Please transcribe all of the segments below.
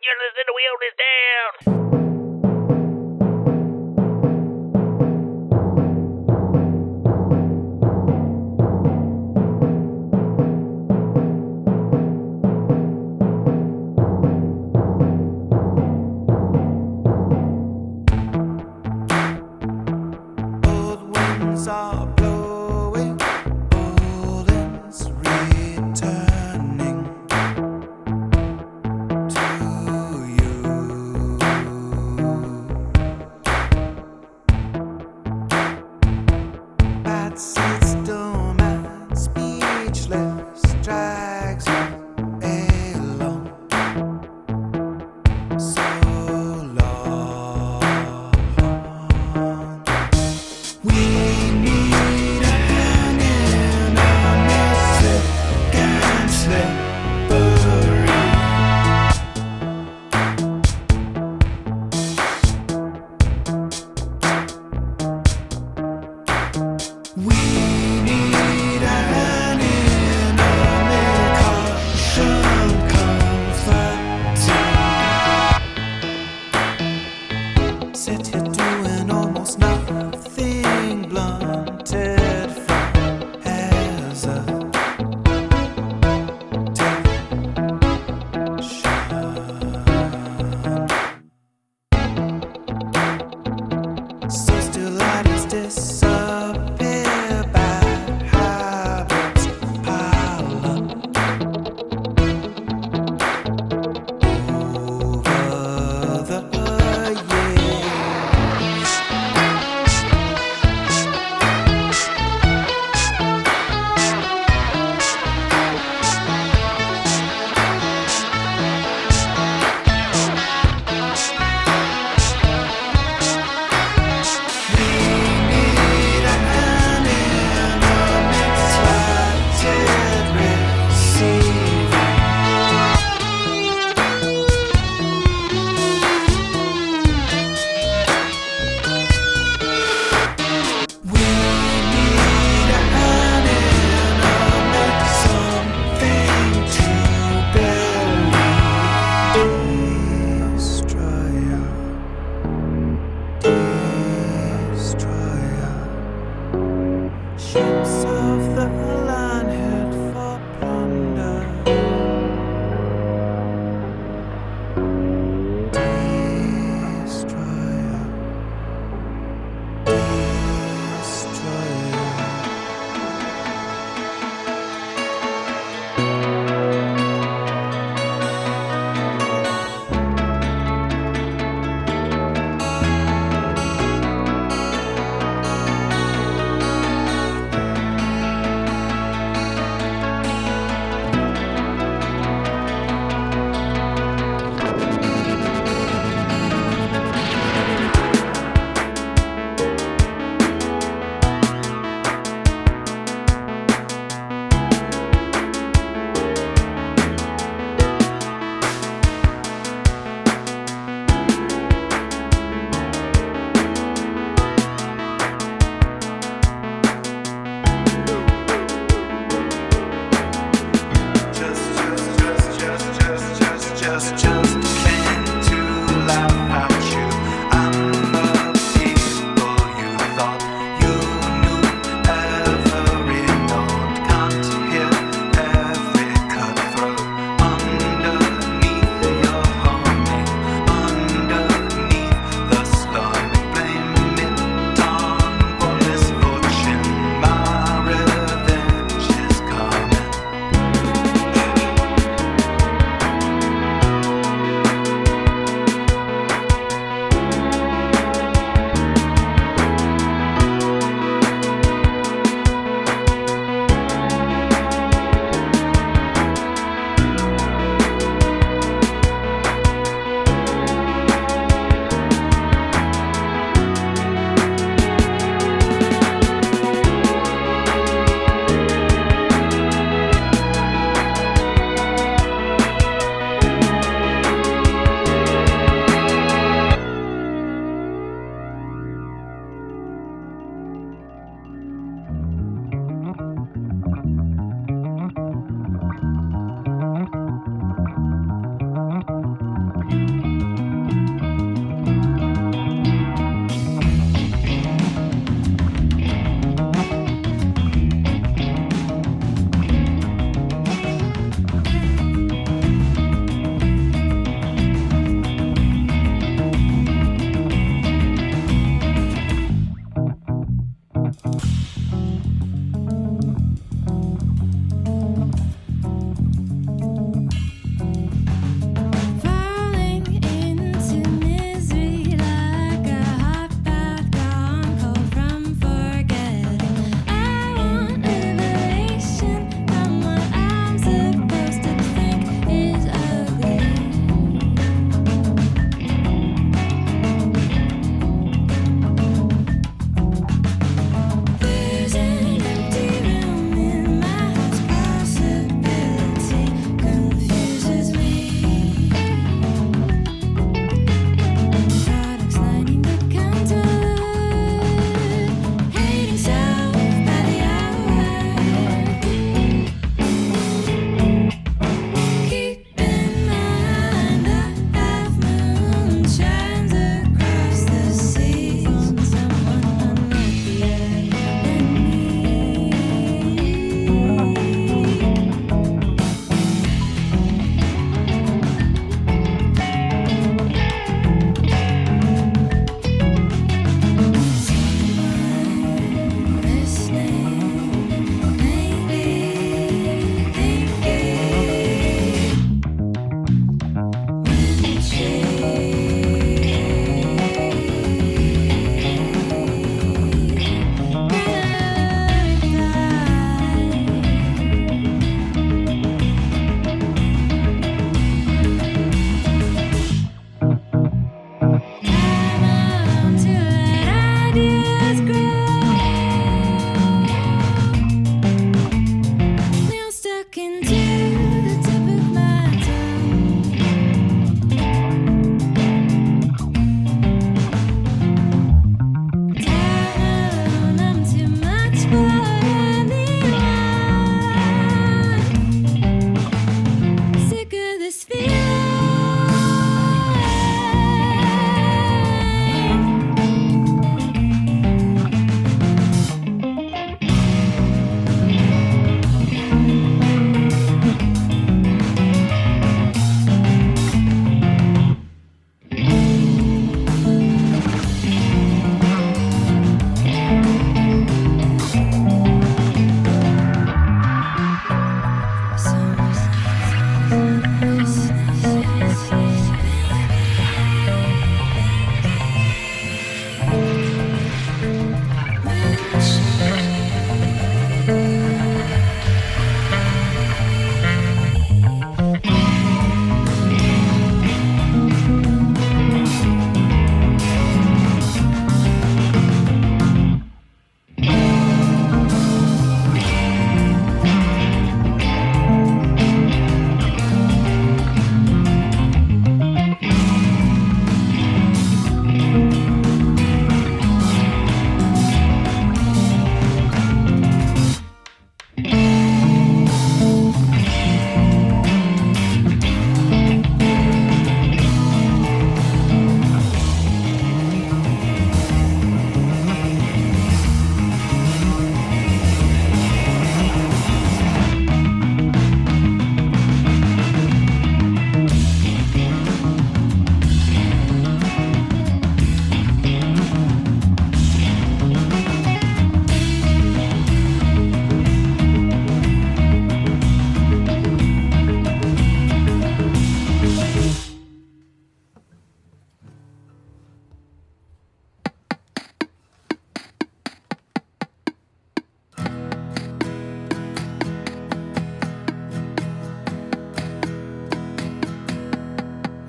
you're listening to We Own This Down. Old winds are blowing, old is returning to you.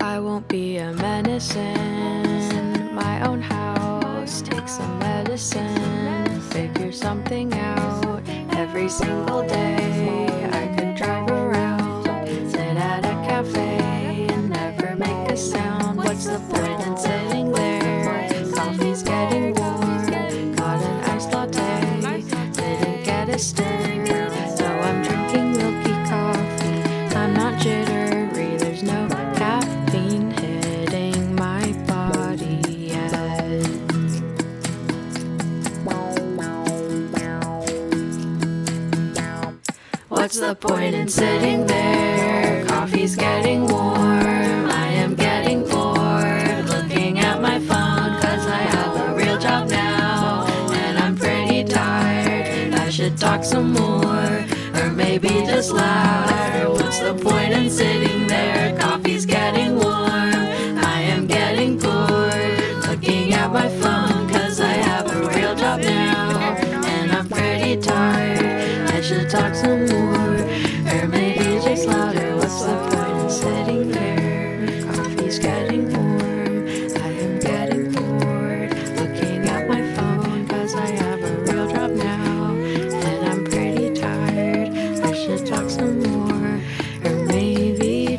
I won't be a menace in my own house. Take some medicine, figure something out. Every single day I could drive around, sit at a cafe and never make a sound. What's the point in sitting there? Coffee's getting warm, got an iced latte, didn't get a stir. So I'm drinking milky coffee, I'm not jittery, there's no caffeine hitting my body yet. What's the point in sitting there? Coffee's getting warm, I am getting bored, looking at my phone cause I have a real job now, and I'm pretty tired. I should talk some more, or maybe just louder. What's the point in sitting there? Coffee's getting warm, I am getting bored, looking at my phone cause I have a real job now, and I'm pretty tired. I should talk some more, or maybe just louder. What's the point in sitting there? Coffee's getting warm, I am getting bored, looking at my phone cause I have a real job now, and I'm pretty tired. I should talk some more, or maybe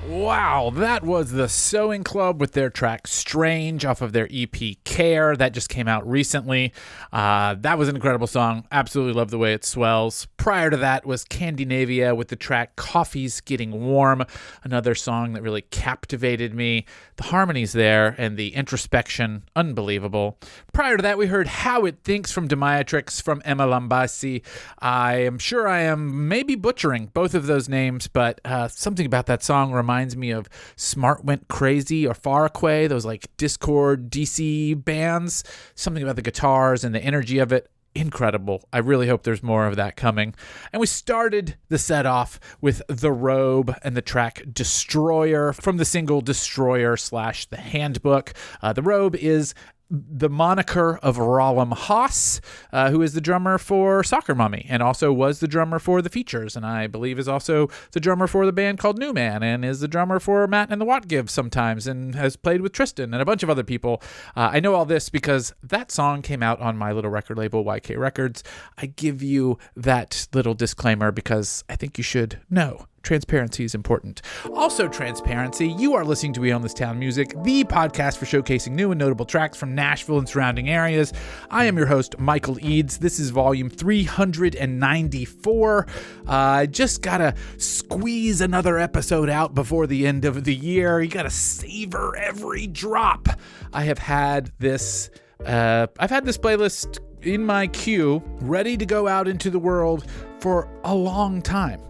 Wow, that was the Sewing Club with their track Strange off of their EP Care. That just came out recently. That was an incredible song. Absolutely love the way it swells. Prior to that was Scandinavia with the track Coffee's Getting Warm, another song that really captivated me. The harmonies there and the introspection, unbelievable. Prior to that, we heard How It Thinks from Demiatrix from Emma Lambasi. I am sure I am maybe butchering both of those names, but something about that song reminds me of Smart Went Crazy or Faraway, those like Discord DC bands. Something about the guitars and the energy of it. Incredible. I really hope there's more of that coming. And we started the set off with The Robe and the track Destroyer from the single Destroyer / The Handbook. The Robe is the moniker of Rollum Haas, who is the drummer for Soccer Mummy and also was the drummer for The Features, and I believe is also the drummer for the band called New Man and is the drummer for Matt and the WOTT Give sometimes and has played with Tristan and a bunch of other people. I know all this because that song came out on my little record label, YK Records. I give you that little disclaimer because I think you should know. Transparency is important. Also transparency, you are listening to We Own This Town Music, the podcast for showcasing new and notable tracks from Nashville and surrounding areas. I am your host, Michael Eads. This is volume 394. I just gotta squeeze another episode out before the end of the year. You gotta savor every drop. I have had this playlist in my queue, ready to go out into the world for a long time.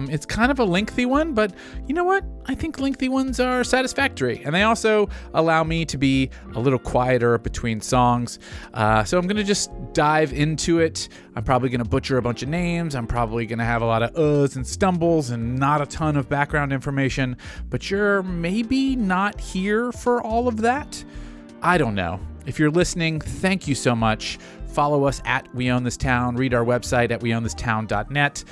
It's kind of a lengthy one, but you know what? I think lengthy ones are satisfactory, and they also allow me to be a little quieter between songs. So I'm going to just dive into it. I'm probably going to butcher a bunch of names. I'm probably going to have a lot of uhs and stumbles and not a ton of background information, but you're maybe not here for all of that. I don't know. If you're listening, thank you so much. Follow us at We Own This Town. Read our website at weownthistown.net.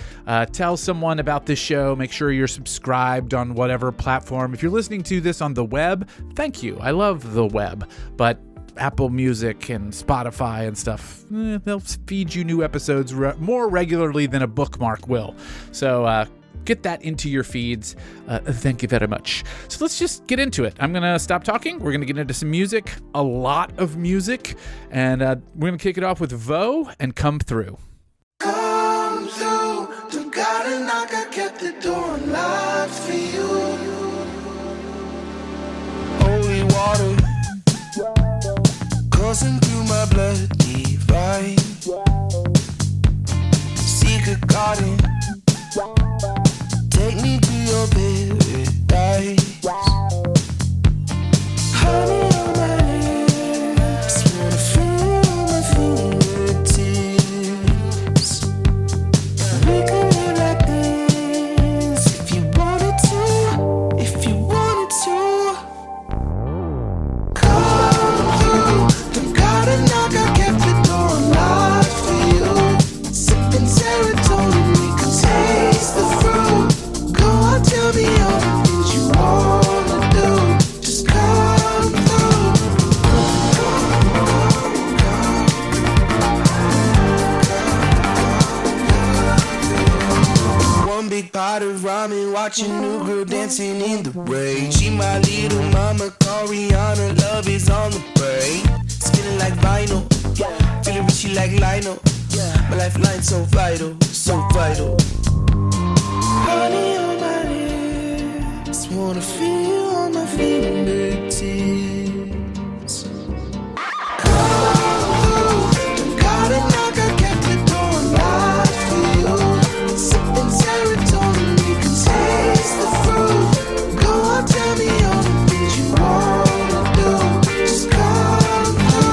Tell someone about this show. Make sure you're subscribed on whatever platform. If you're listening to this on the web, thank you. I love the web. But Apple Music and Spotify and stuff, they'll feed you new episodes more regularly than a bookmark will. So get that into your feeds. Thank you very much. So let's just get into it. I'm going to stop talking. We're going to get into some music, a lot of music, and we're going to kick it off with Vo and Come Through. Come through, to God and knock, I kept the door unlocked for you. Holy water, coursing through my blood divine. Secret garden, take me to your paradise. Honey on my lips, wanna feel my fingertips. We could live like this if you wanted to, if you wanted to. Come through, don't gotta knock, I kept the door unlocked for you. Sipping serotonin, we could taste the fruit. Go on, tell me all the things you wanna do. Just come through. One big pot of ramen, watching new girl dancing in the rain. She my little mama, call Rihanna, love is on the brain. Spinning like vinyl, feeling richy like Lionel. My lifeline so vital, so vital. Honey on my lips, wanna feel on my fingertips. Come through, don't gotta knock, I kept the door unlocked for you. Sipping serotonin, we can taste the fruit. Go on, tell me all the things you wanna do. Just come through.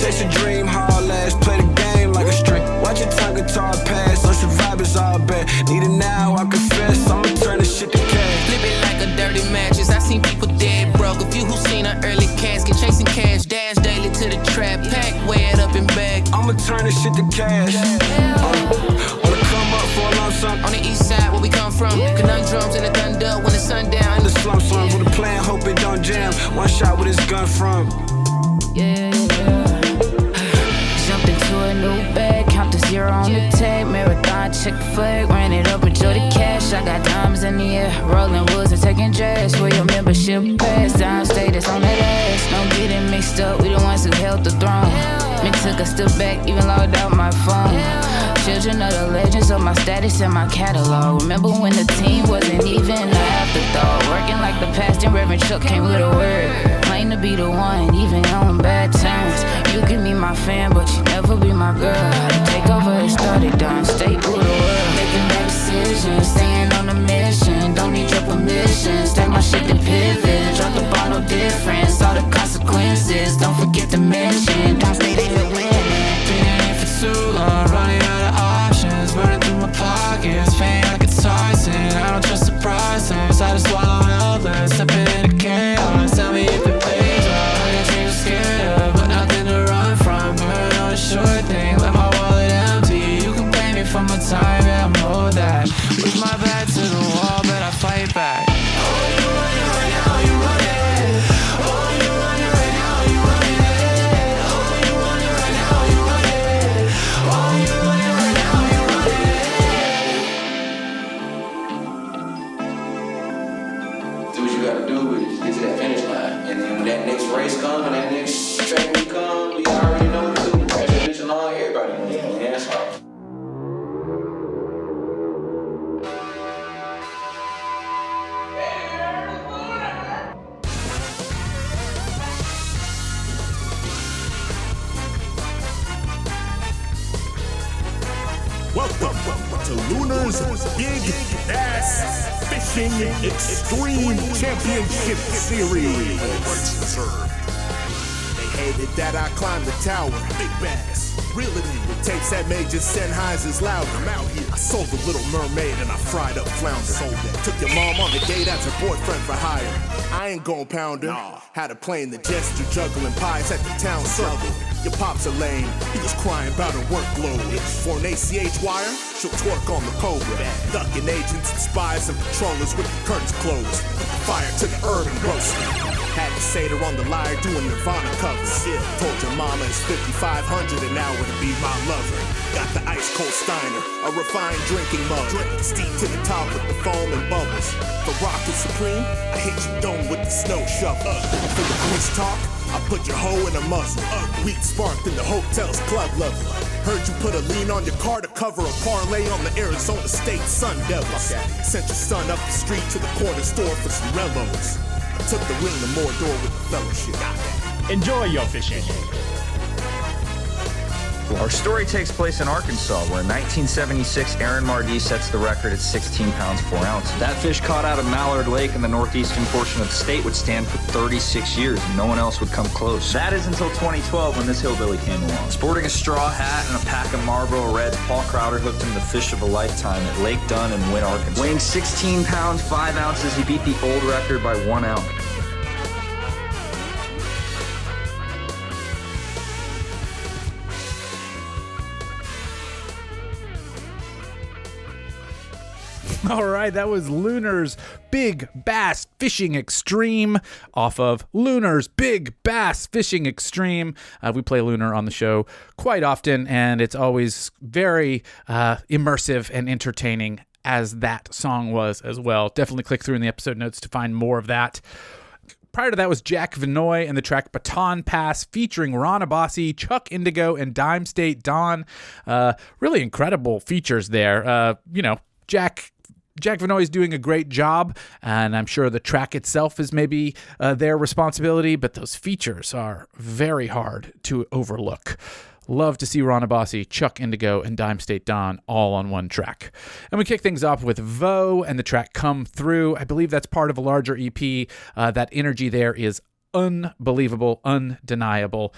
chase a dream, haul ass, play the game like a streak. Watch your tongue guitar pass, social vibe is all bad. Need it now, I confess, I'ma turn this shit to cash. Flip it like a dirty mattress, I seen people dead broke. A few who seen an early casket, chasing cash, dash daily to the trap, pack, weigh it up and back. I'ma turn this shit to cash. Wanna come up for a lump sum. On the east side, where we come from, conundrums in the thunder when the sun down. In the slum slums with a plan, hope it don't jam. One shot with his gun from. Yeah. Jumped into a new bag, count the zero on the tag. Marathon, check the flag, ran it up, enjoy the cash. I got diamonds in the air, rolling woods and taking drafts. Where your membership pass, down status on that ass. Don't get it mixed up, we the ones who held the throne. Me took a step back, even logged out my phone. Children of the legends of my status and my catalog. Remember when the team wasn't even an afterthought. Working like the past and Reverend Chuck came with a word. Claim to be the one, even on bad terms. You can be my fan, but you never be my girl. How to take over and start it downstate, rule the world. Making bad decisions, staying on a mission. Don't need your permission. Stack my shit to pivot. Drop the ball, no difference. All the consequences, don't forget to mention. Downstate ain't the winning. Been in it for too long, running out of options. Burning through my pockets, paying like it's Tyson. I don't trust the process, I just swallow helpless. Stepping into chaos, tell me if it pays off. I got dreams scared of, but nothing to run from. Burn on a short thing, let my wallet empty. You can blame me for my time, yeah, I know that. With my back to the wall, but I fight back. Race come and that next track we come, we already know what to do. Pass that bitch along, everybody know. Yeah, that's all. Welcome to Lunar's Big Bass Fishing Extreme Championship Series. They hated that I climbed the tower. Big Bass, reel it in with tapes that made just send highs as loud. I'm out here. I sold the Little Mermaid and I fried up flounder. Sold that. Took your mom on a date as her boyfriend for hire. I ain't gon' pound her. Nah. Had her playing the jester, juggling pies at the town circle. Your pops are lame, he was crying about her workload. For an ACH wire, she'll twerk on the Cobra. Ducking agents and spies and patrollers with the curtains closed. Put the fire to the herb and roast it. Had to say her on the lyre doing Nirvana covers. Told your mama it's 5,500 an hour to be my lover. Got the ice cold Steiner, a refined drinking mug. Steep to the top with the foam and bubbles. For Rocket Supreme, I hit your dome with the snow shovel. For the grease talk, I put your hoe in a muzzle. Weed sparked in the hotel's club level. Heard you put a lien on your car to cover a parlay on the Arizona State Sun Devils. Sent your son up the street to the corner store for some Rellos. I took the ring to Mordor with the fellowship. Enjoy your fishing. Our story takes place in Arkansas, where in 1976, Aaron Mardee sets the record at 16 pounds 4 ounces. That fish caught out of Mallard Lake in the northeastern portion of the state would stand for 36 years, and no one else would come close. That is until 2012 when this hillbilly came along. Sporting a straw hat and a pack of Marlboro Reds, Paul Crowder hooked him the fish of a lifetime at Lake Dunn in Wynn, Arkansas. Weighing 16 pounds 5 ounces, he beat the old record by 1 ounce. All right, that was Lunar's Big Bass Fishing Extreme off of Lunar's Big Bass Fishing Extreme. We play Lunar on the show quite often, and it's always very immersive and entertaining, as that song was as well. Definitely click through in the episode notes to find more of that. Prior to that was Jack Vinoy and the track Baton Pass featuring Ron Abbasi, Chuck Indigo, and Dime State Don. Really incredible features there. Jack Vinoy is doing a great job, and I'm sure the track itself is maybe their responsibility, but those features are very hard to overlook. Love to see Ron Abbasi, Chuck Indigo, and Dime State Don all on one track. And we kick things off with Vo and the track Come Through. I believe that's part of a larger EP. That energy there is unbelievable, undeniable.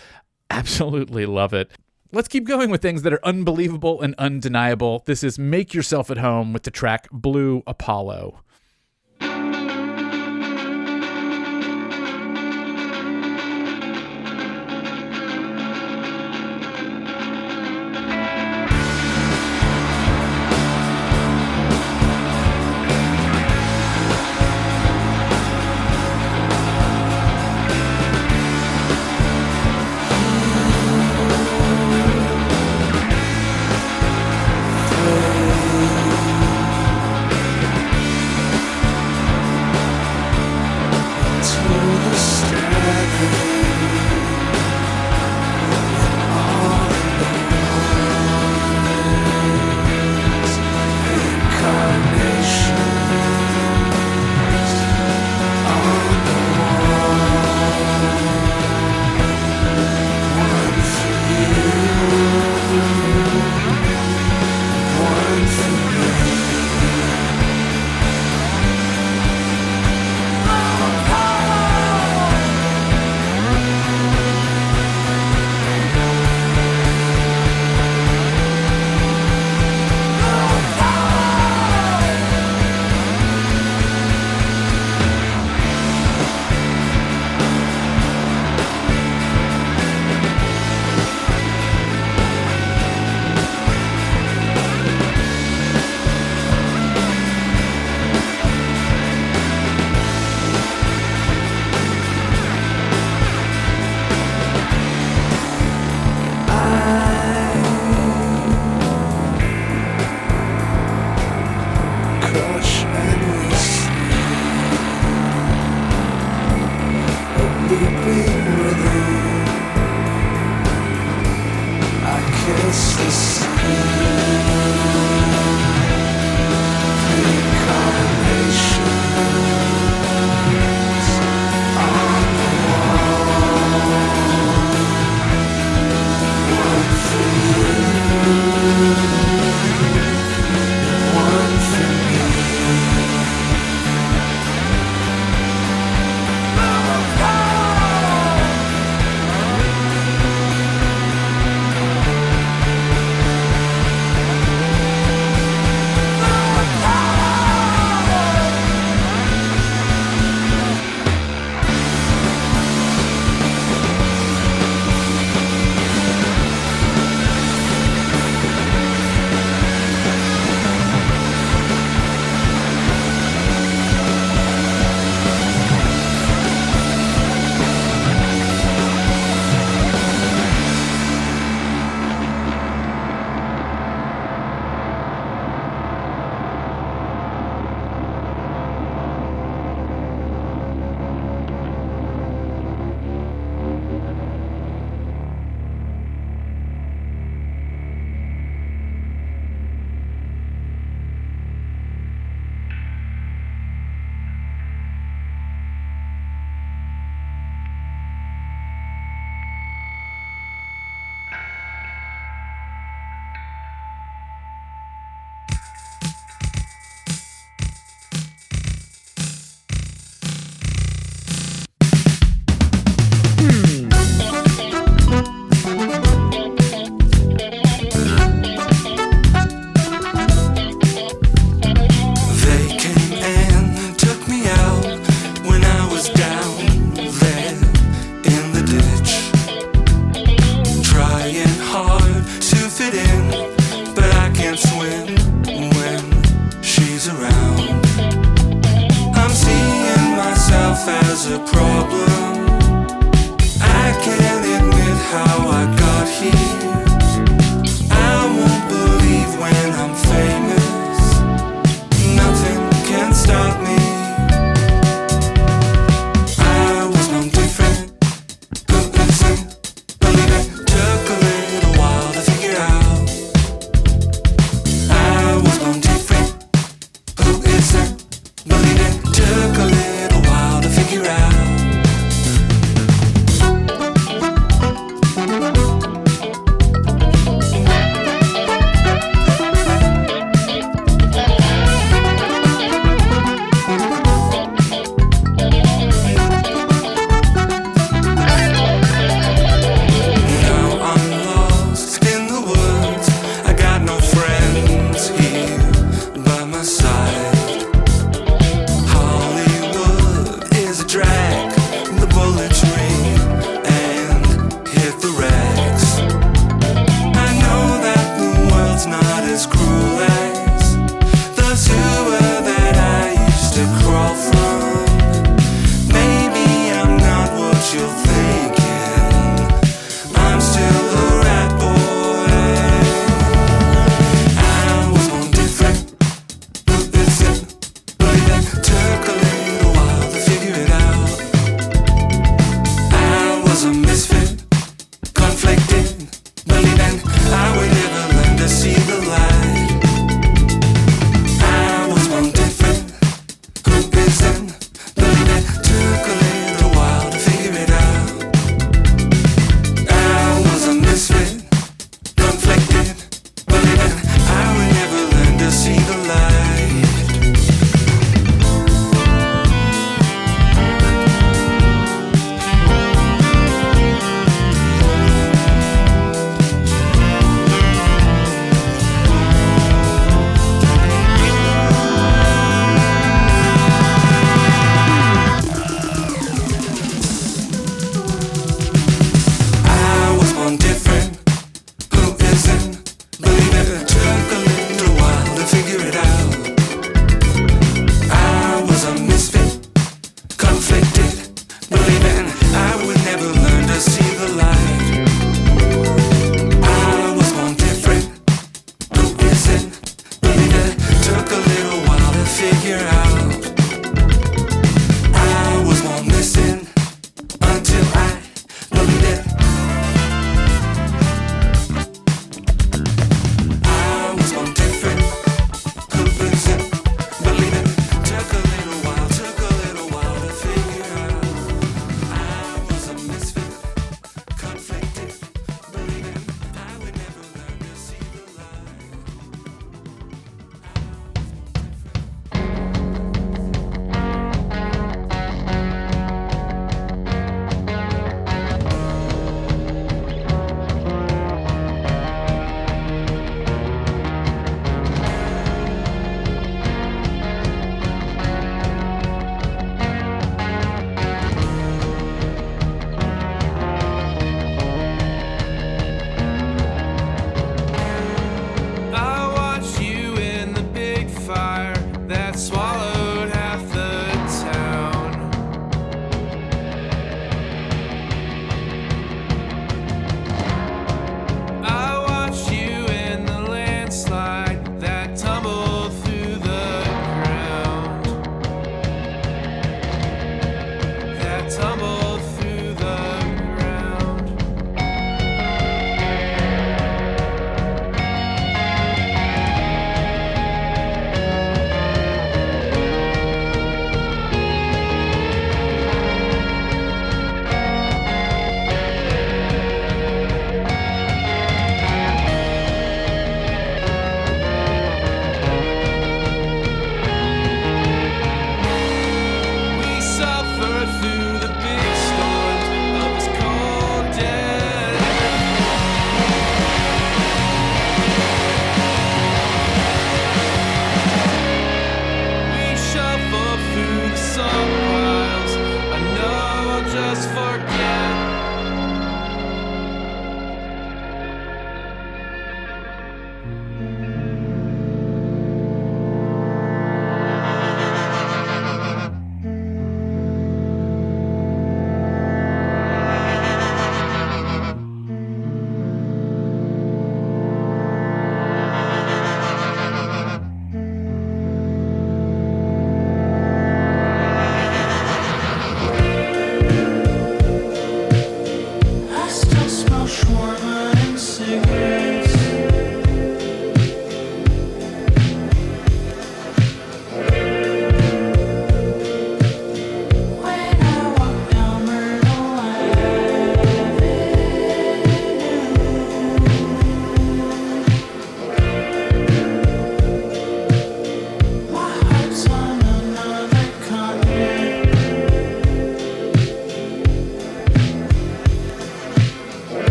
Absolutely love it. Let's keep going with things that are unbelievable and undeniable. This is Make Yourself at Home with the track Blue Apollo.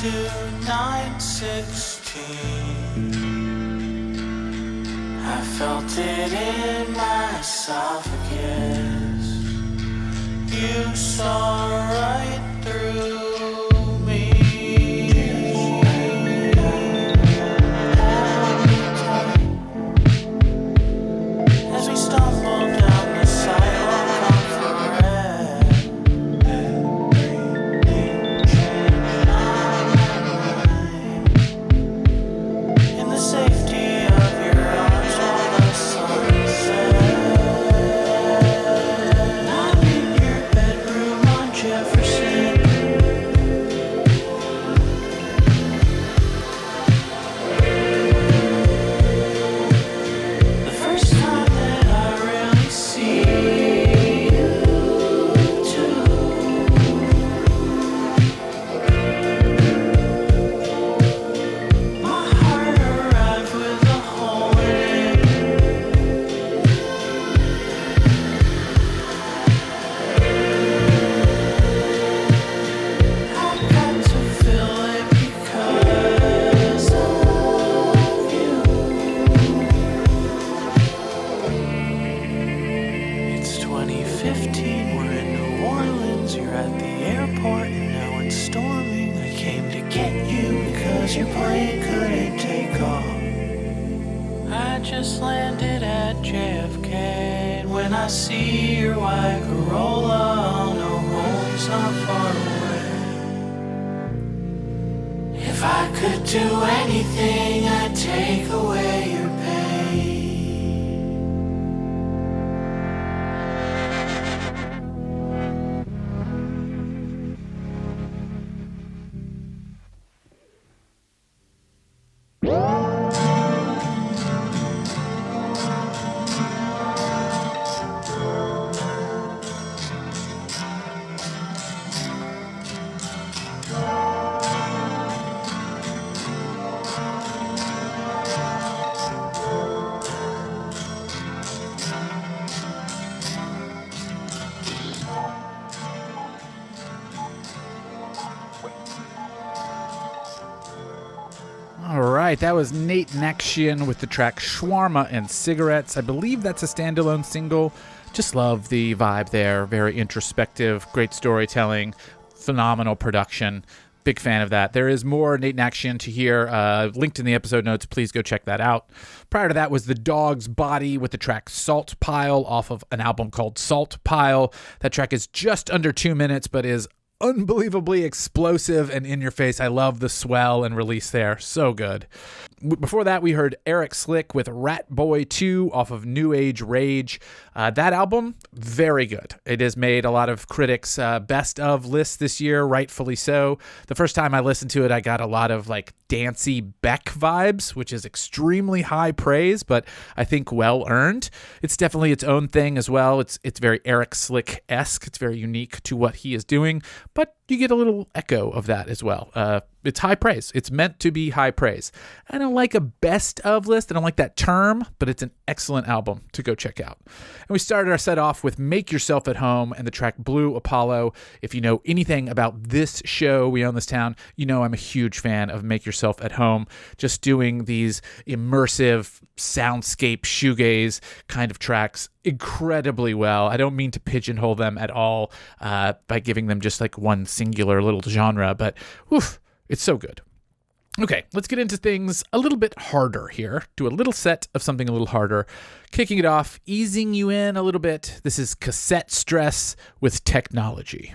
to 916. I felt it in my esophagus. You saw right through me. As we stumbled down the sidewalk on forever, everything changed on in the safety of your arms while the sun set. I'm in your bedroom on Jefferson. The first time that I really see you too. My heart arrived with a hole in it. I got to feel it because of you. It's 2015, we're in New Orleans, you're at the airport, and now it's storming. I came to get you because your plane couldn't take off. I just landed at JFK, and when I see your white Corolla, I'll know home's not far away. If I could do anything, I'd take away your pain. All right, that was Nate Nakshian with the track Shawarma and Cigarettes. I believe that's a standalone single. Just love the vibe there. Very introspective, great storytelling, phenomenal production. Big fan of that. There is more Nate Nakshian to hear, linked in the episode notes. Please go check that out. Prior to that was The Dog's Body with the track Salt Pile off of an album called Salt Pile. That track is just under 2 minutes, but is unbelievably explosive and in your face. I love the swell and release there. So good. Before that, we heard Eric Slick with Rat Boy 2 off of New Age Rage. That album, very good. It has made a lot of critics' best of lists this year, rightfully so. The first time I listened to it, I got a lot of like dancey Beck vibes, which is extremely high praise, but I think well earned. It's definitely its own thing as well. It's very Eric Slick-esque. It's very unique to what he is doing, but you get a little echo of that as well. It's high praise. It's meant to be high praise. I don't like a best of list. I don't like that term, but it's an excellent album to go check out. And we started our set off with Make Yourself at Home and the track Blue Apollo. If you know anything about this show, We Own This Town, you know I'm a huge fan of Make Yourself at Home. Just doing these immersive soundscape shoegaze kind of tracks incredibly well. I don't mean to pigeonhole them at all by giving them just like one singular little genre, but woof, it's so good. Okay, let's get into things a little bit harder here. Do a little set of something a little harder. Kicking it off, easing you in a little bit. This is Cassette Stress with Technology.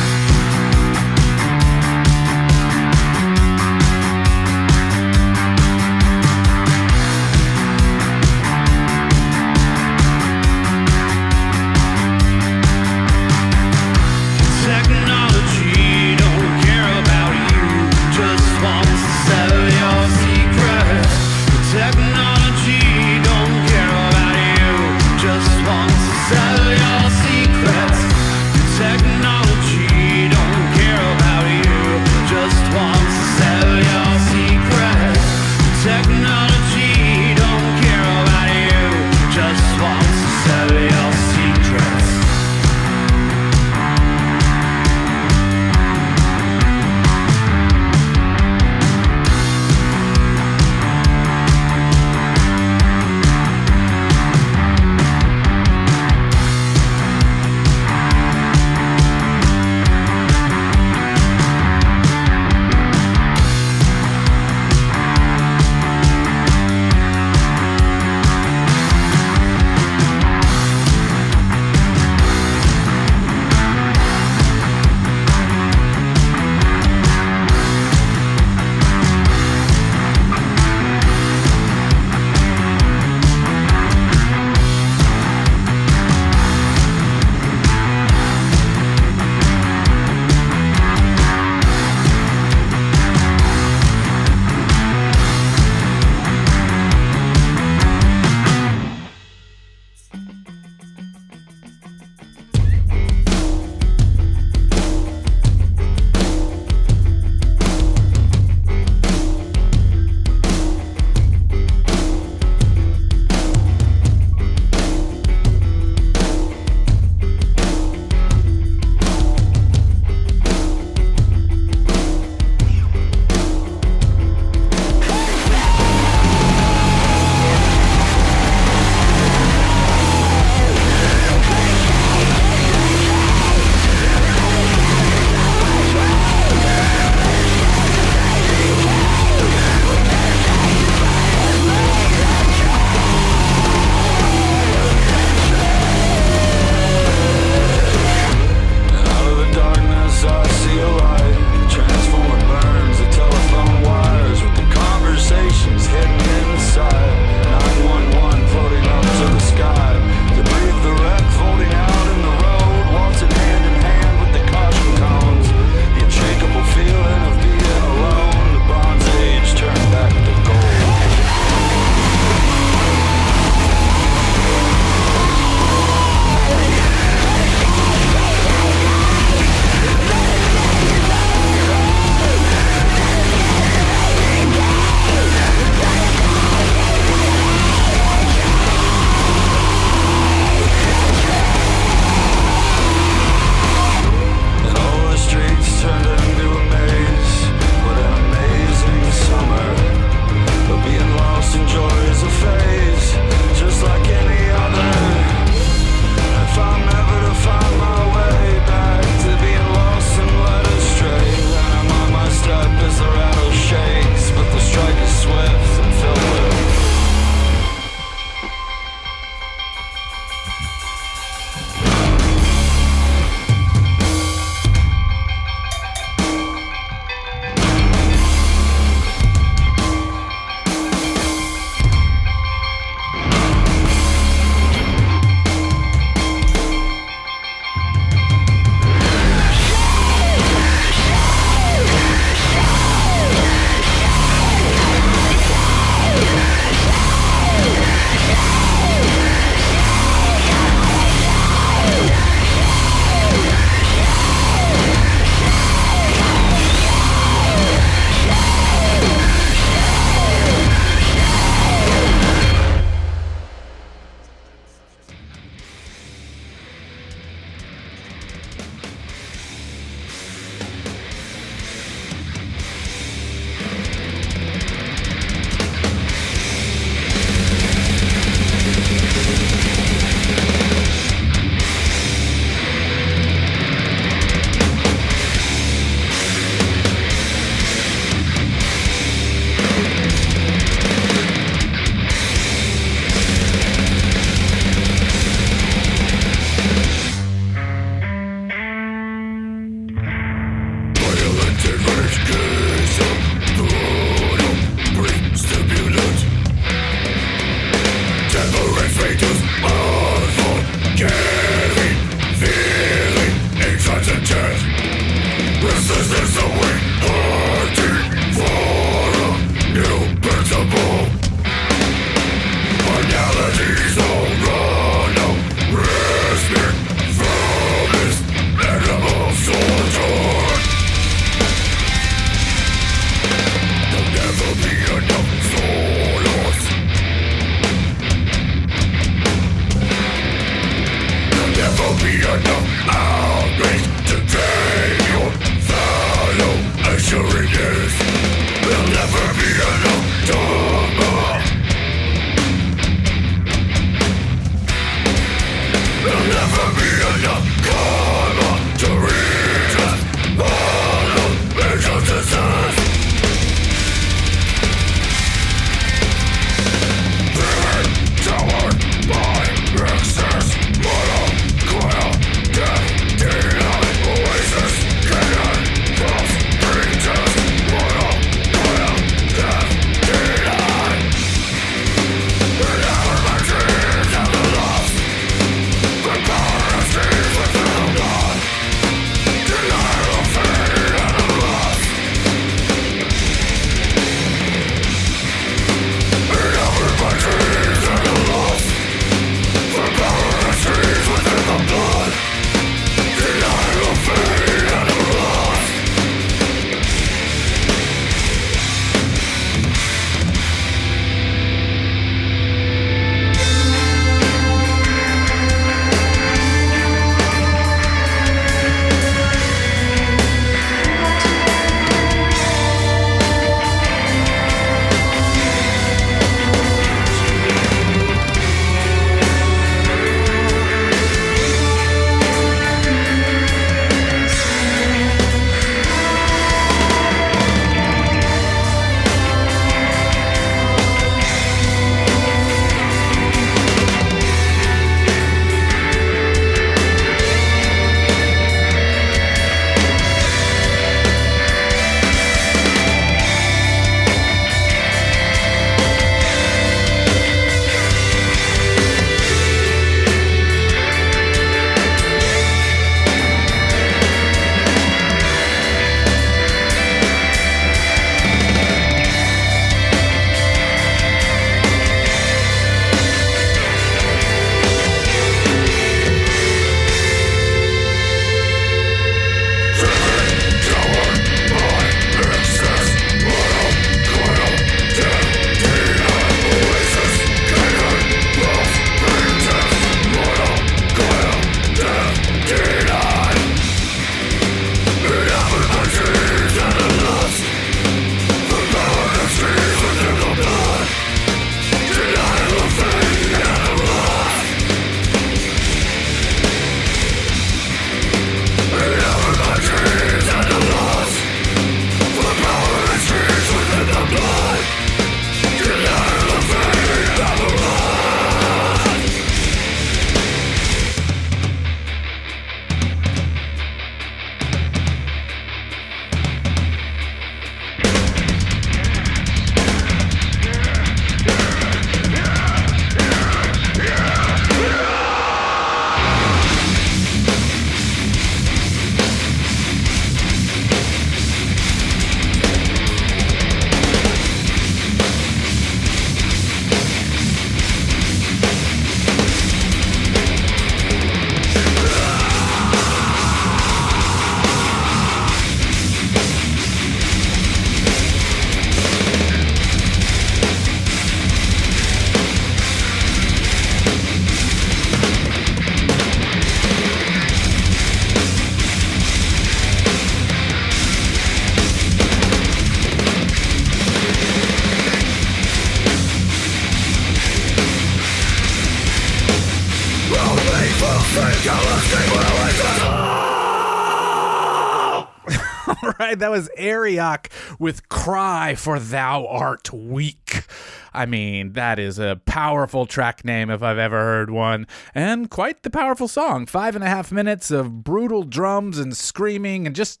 All right, that was Ariok with Cry for Thou Art Weak. Track. I mean, that is a powerful track name if I've ever heard one, and quite the powerful song. 5.5 minutes of brutal drums and screaming, and just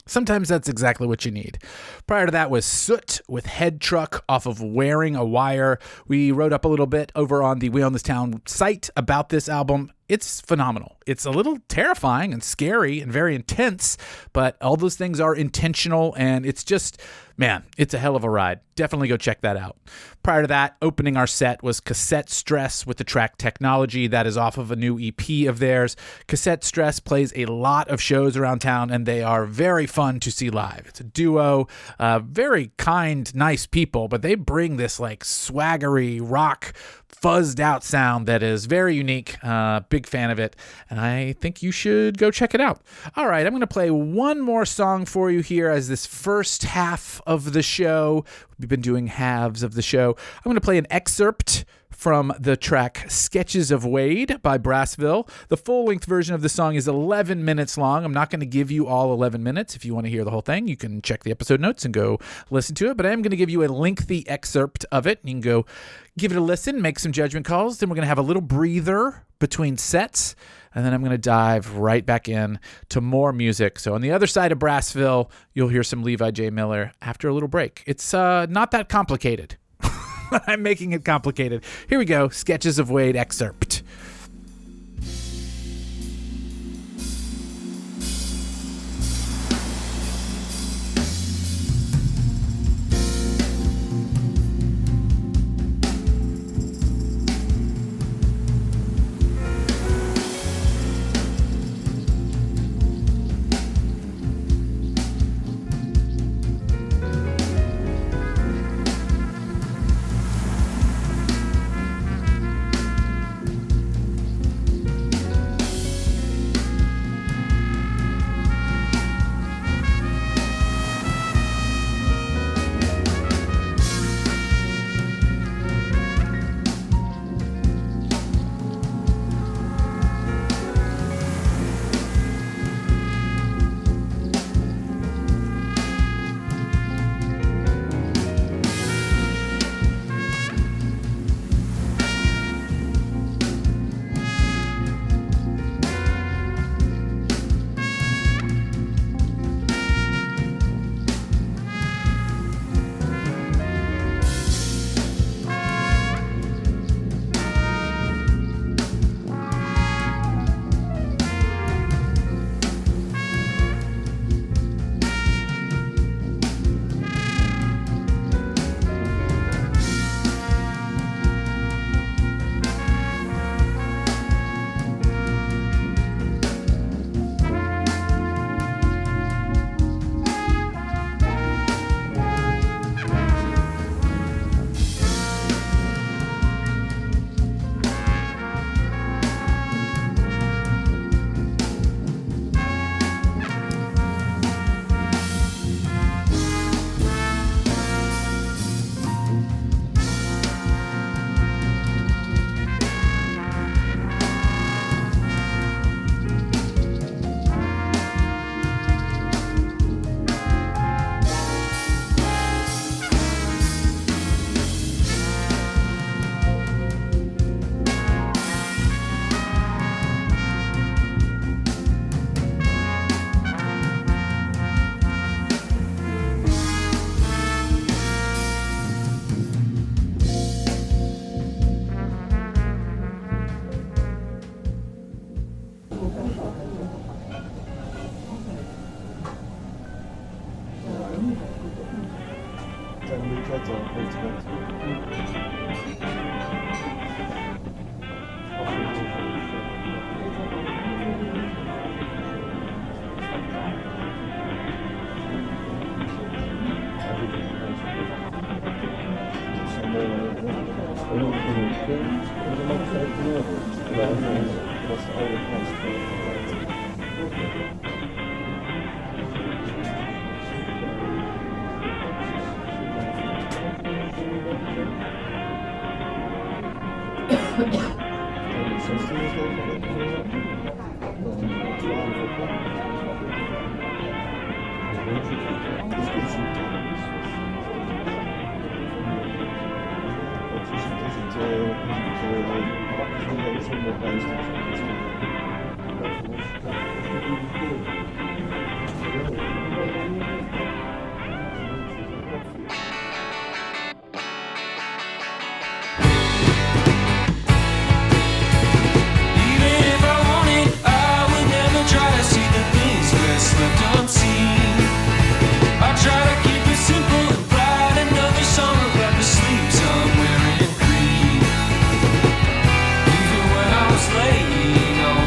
sometimes that's exactly what you need. Prior to that was Soot with Head Truck off of Wearing a Wire. We wrote up a little bit over on the We Own This Town site about this album. It's phenomenal. It's a little terrifying and scary and very intense, but all those things are intentional, and it's just, man, it's a hell of a ride. Definitely go check that out. Prior to that, opening our set was Cassette Stress with the track Technology. That is off of a new EP of theirs. Cassette Stress plays a lot of shows around town, and they are very fun to see live. It's a duo, very kind, nice people, but they bring this like swaggery rock, fuzzed out sound that is very unique. Big fan of it, and I think you should go check it out. All right, I'm going to play one more song for you here as this first half of the show. We've been doing halves of the show. I'm going to play an excerpt from the track Sketches of Wade by Brassville. The full-length version of the song is 11 minutes long. I'm not going to give you all 11 minutes. If you want to hear the whole thing, you can check the episode notes and go listen to it, but I am going to give you a lengthy excerpt of it. You can go give it a listen, make some judgment calls. Then we're going to have a little breather between sets, and then I'm going to dive right back in to more music. So on the other side of Brassville, you'll hear some Levi J. Miller after a little break. It's not that complicated. I'm making it complicated. Here we go. Sketches of Wade excerpt. Even when I was laying on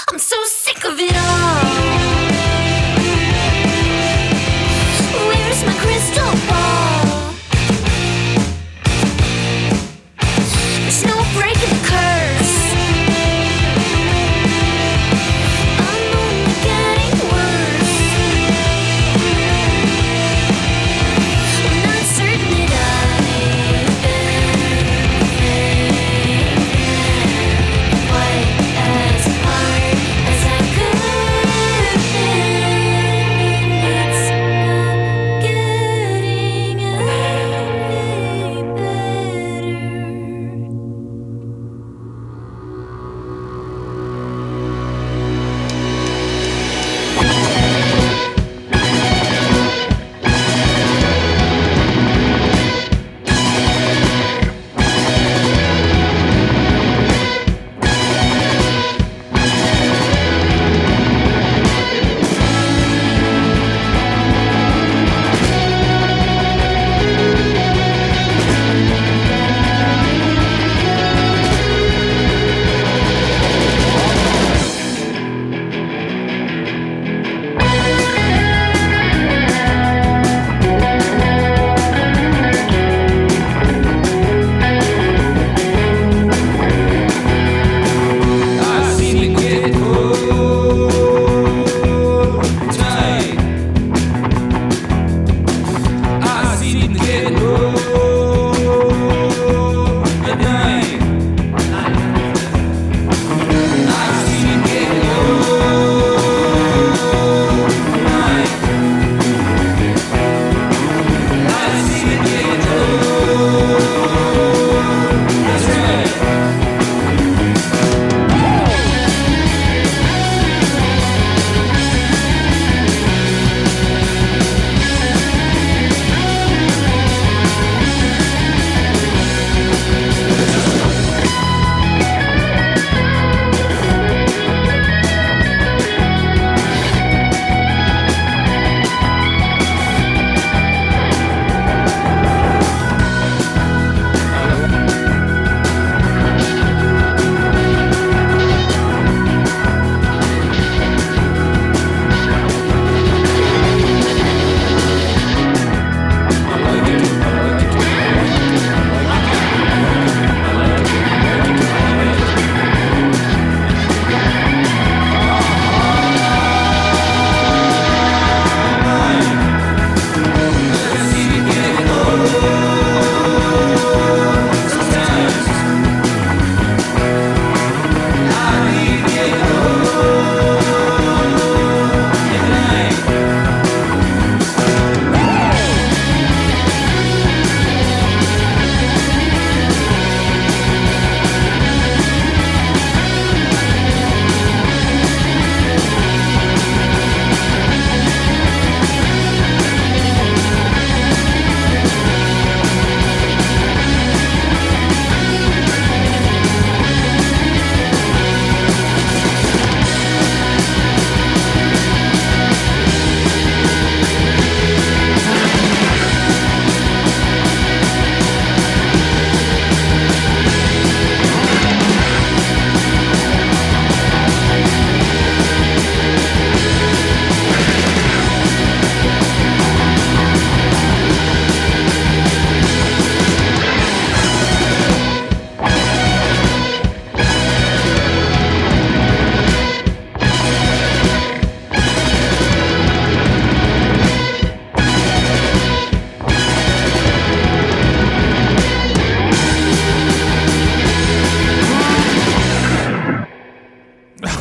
I'm so sick of it all. Where's my crystal ball? There's no breaking the curse. I'm only getting worse. I'm not certain that I've been quite as hard as I could be. It's not getting any better. I seem to get tight. I seem to get at night. I seem to get night. I seem to get that's right.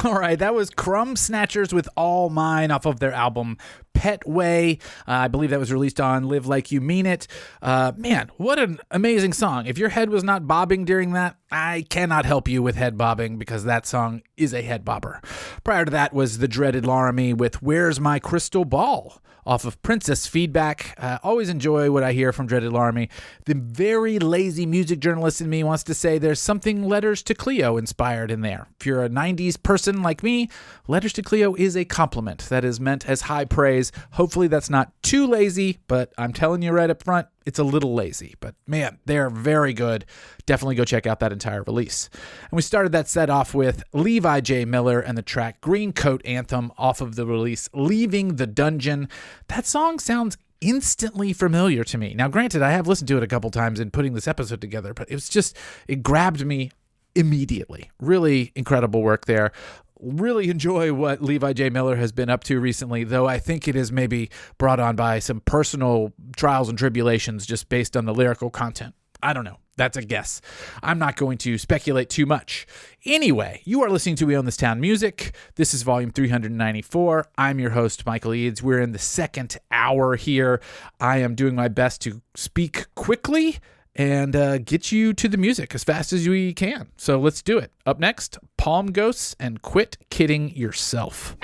All right, that was Crumb Snatchers with All Mine off of their album Pet Way. I believe that was released on Live Like You Mean It. Man, what an amazing song. If your head was not bobbing during that, I cannot help you with head bobbing because that song is a head bobber. Prior to that was the dreaded Laramie with Where's My Crystal Ball off of Princess Feedback. Always enjoy what I hear from Dreaded Laramie. The very lazy music journalist in me wants to say there's something Letters to Cleo inspired in there. If you're a 90s person like me, Letters to Cleo is a compliment that is meant as high praise. Hopefully that's not too lazy, but I'm telling you right up front, It's a little lazy, but man, they're very good. Definitely go check out that entire release. And we started that set off with Levi J. Miller and the track Green Coat Anthem off of the release Leaving the Dungeon. That song sounds instantly familiar to me. Now, granted, I have listened to it a couple times in putting this episode together, but it grabbed me immediately. Really incredible work there. Really enjoy what Levi J. Miller has been up to recently, though I think it is maybe brought on by some personal trials and tribulations just based on the lyrical content. I don't know. That's a guess. I'm not going to speculate too much. Anyway, you are listening to We Own This Town Music. This is volume 394. I'm your host, Michael Eads. We're in the second hour here. I am doing my best to speak quickly and get you to the music as fast as we can. So let's do it. Up next, Palm Ghosts and Quit Kidding Yourself.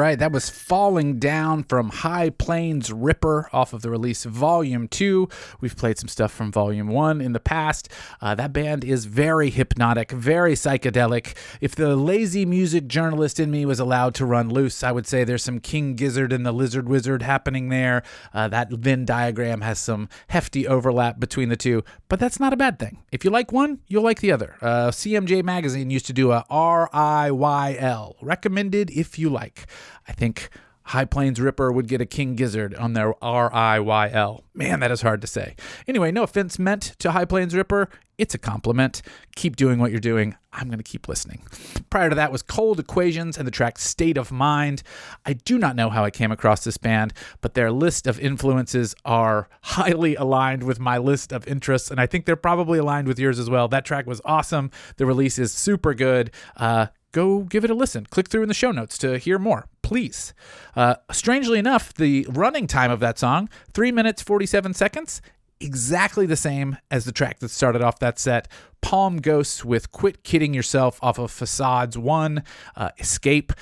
right, that was Falling Down from High Plains Ripper off of the release Volume 2. We've played some stuff from Volume 1 in the past. That band is very hypnotic, very psychedelic. If the lazy music journalist in me was allowed to run loose, I would say there's some King Gizzard and the Lizard Wizard happening there. That Venn diagram has some hefty overlap between the two, but that's not a bad thing. If you like one, you'll like the other. CMJ Magazine used to do a RIYL, recommended if you like. I think High Plains Ripper would get a King Gizzard on their RIYL. Man, that is hard to say. Anyway, no offense meant to High Plains Ripper. It's a compliment. Keep doing what you're doing. I'm going to keep listening. Prior to that was Cold Equations and the track State of Mind. I do not know how I came across this band, but their list of influences are highly aligned with my list of interests, and I think they're probably aligned with yours as well. That track was awesome. The release is super good. Go give it a listen. Click through in the show notes to hear more, please. Strangely enough, the running time of that song, 3 minutes, 47 seconds, exactly the same as the track that started off that set, Palm Ghosts with Quit Kidding Yourself off of Facades 1, Escape.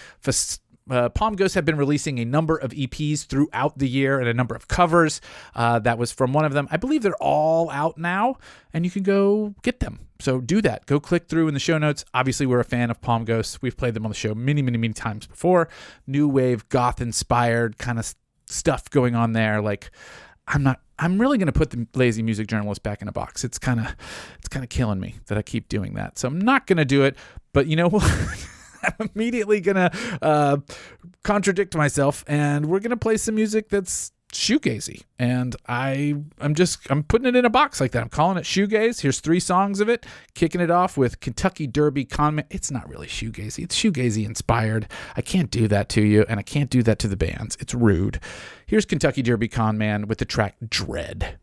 Palm Ghosts have been releasing a number of EPs throughout the year and a number of covers. That was from one of them. I believe they're all out now, and you can go get them. So do that. Go click through in the show notes. Obviously, we're a fan of Palm Ghosts. We've played them on the show many, many, many times before. New wave, goth-inspired kind of stuff going on there. Like, I'm really going to put the lazy music journalist back in a box. It's kind of killing me that I keep doing that. So I'm not going to do it. But you know what? I'm immediately going to contradict myself, and we're going to play some music that's shoegazy. And I'm putting it in a box like that. I'm calling it shoegaze. Here's 3 songs of it. Kicking it off with Kentucky Derby Conman. It's not really shoegazy. It's shoegazy inspired. I can't do that to you, and I can't do that to the bands. It's rude. Here's Kentucky Derby Conman with the track Dread.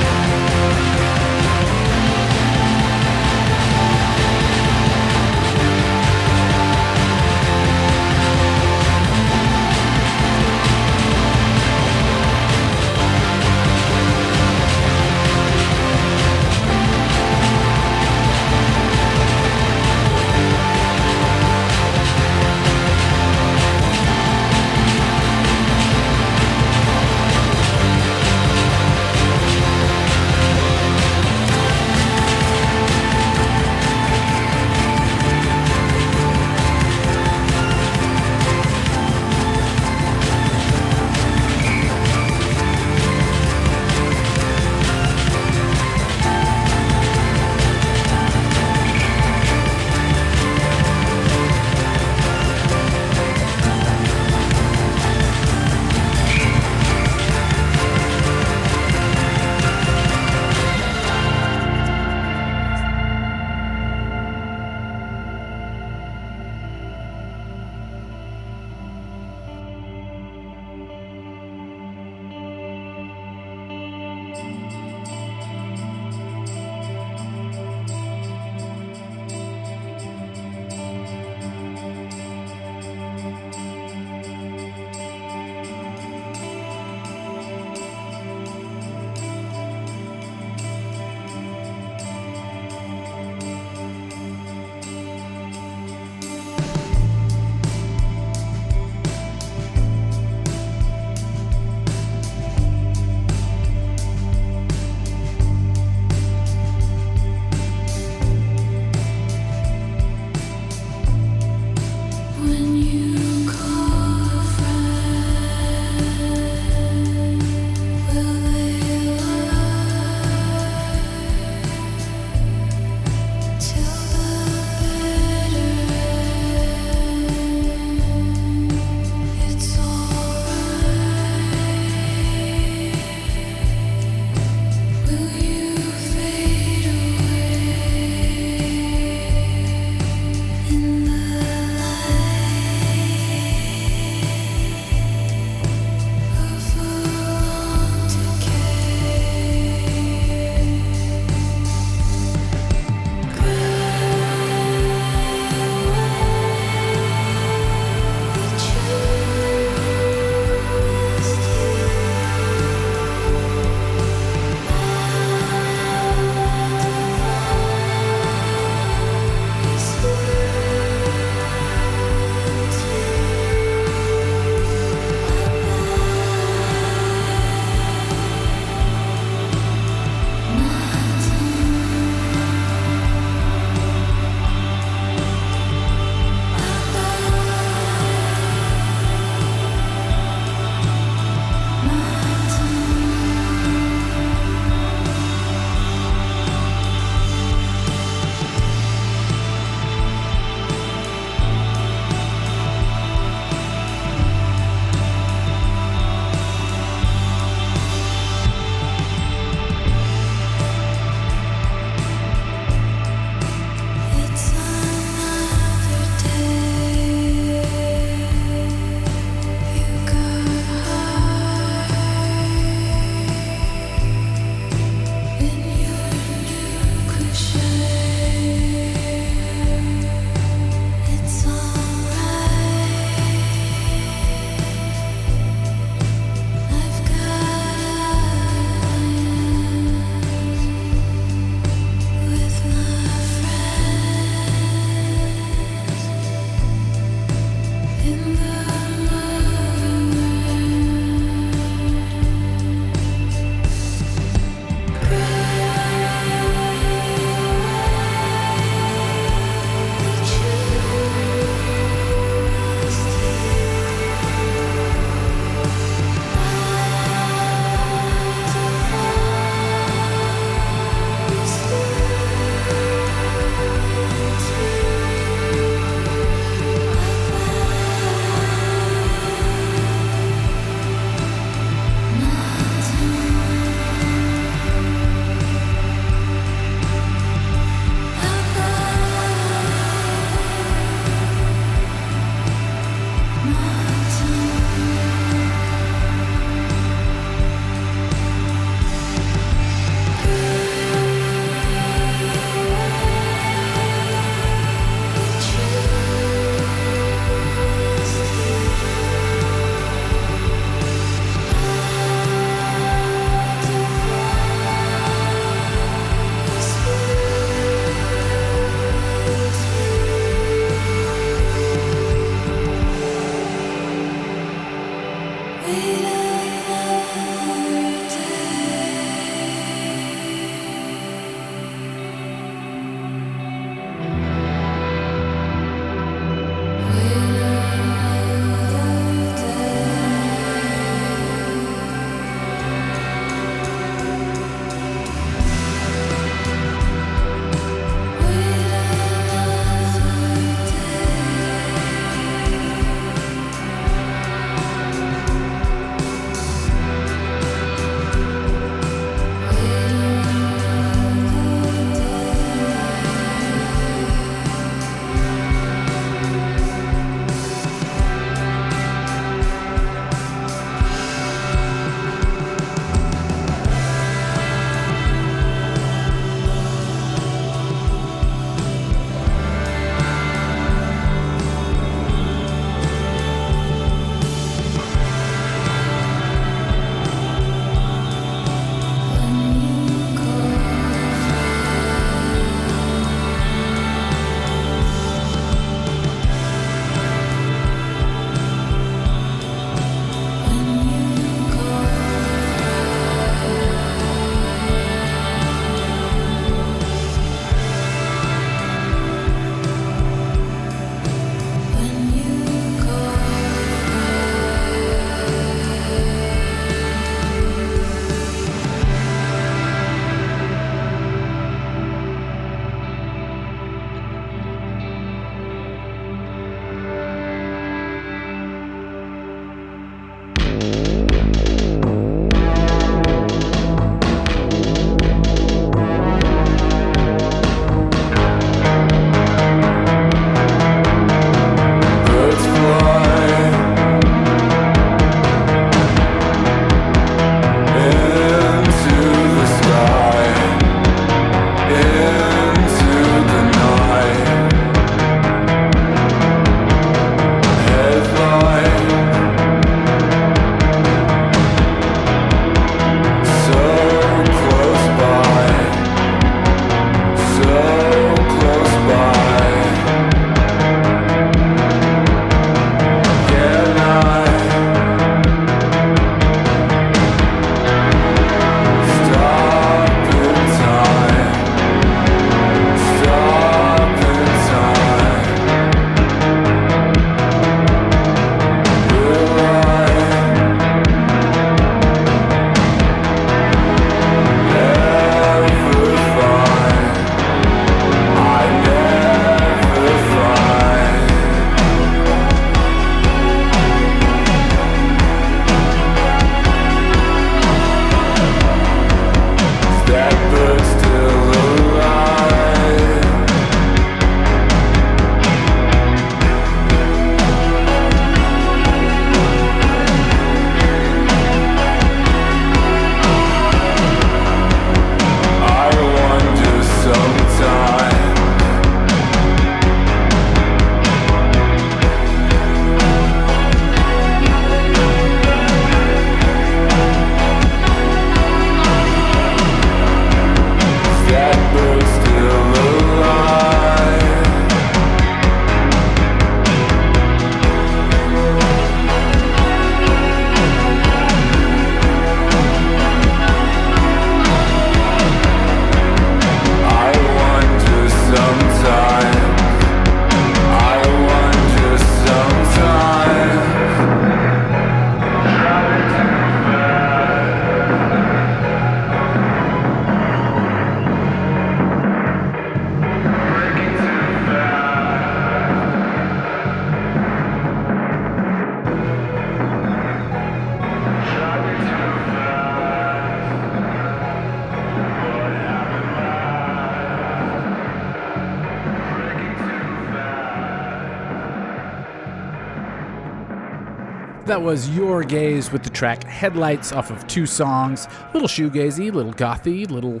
That was Your Gaze with the track Headlights off of two songs. Little shoegazy, little gothy, little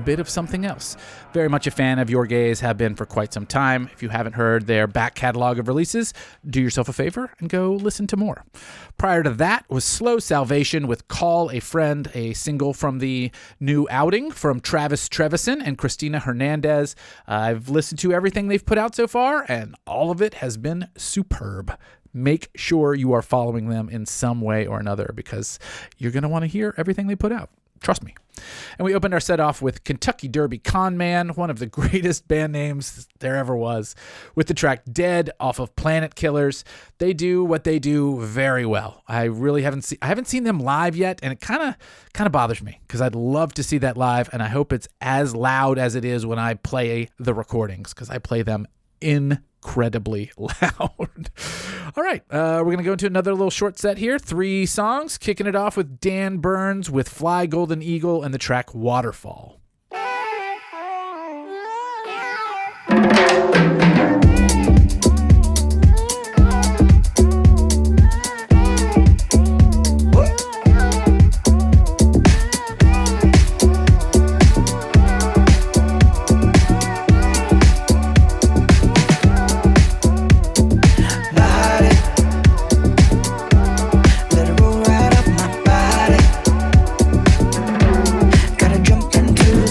bit of something else. Very much a fan of Your Gaze, have been for quite some time. If you haven't heard their back catalog of releases, do yourself a favor and go listen to more. Prior to that was Slow Salvation with Call a Friend, a single from the new outing from Travis Trevison and Christina Hernandez. I've listened to everything they've put out so far, and all of it has been superb. Make sure you are following them in some way or another because you're going to want to hear everything they put out. Trust me. And we opened our set off with Kentucky Derby Con Man, one of the greatest band names there ever was, with the track Dead off of Planet Killers. They do what they do very well. I haven't seen them live yet, and it kind of bothers me because I'd love to see that live, and I hope it's as loud as it is when I play the recordings because I play them incredibly loud. All right, we're going to go into another little short set here. 3 songs, kicking it off with Dan Burns with Fly Golden Eagle and the track Waterfall. Let it roll right off my body. Gotta jump into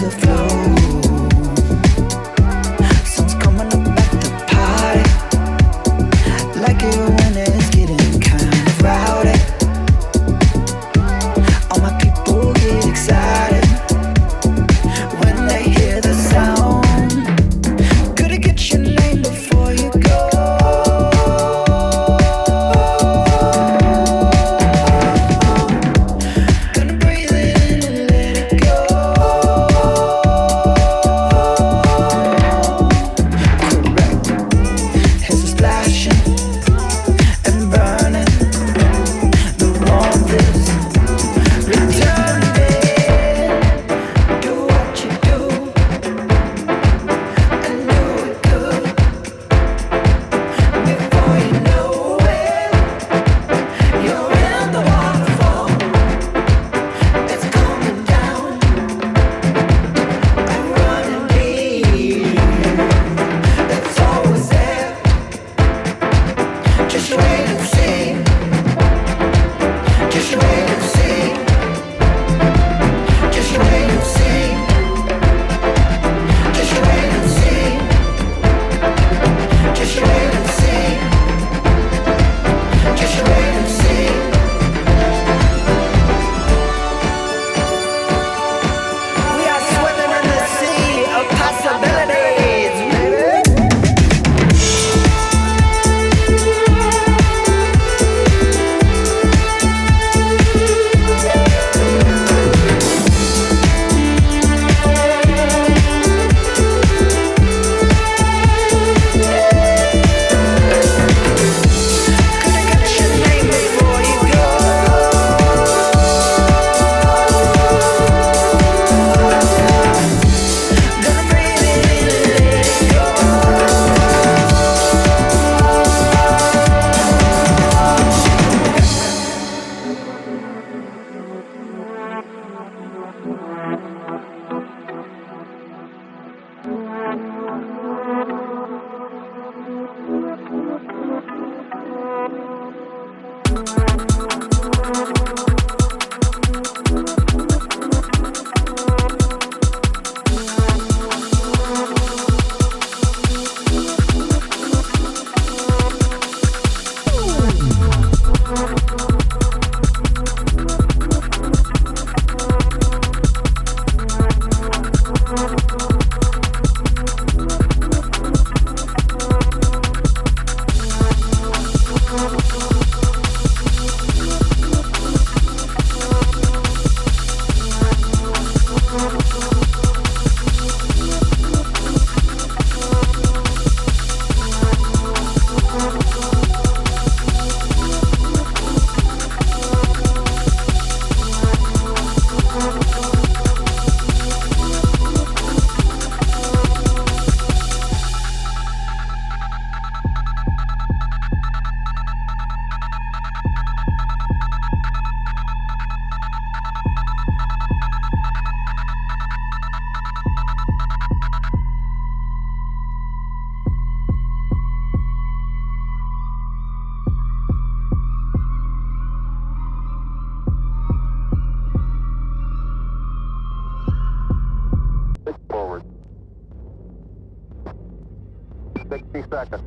60 seconds.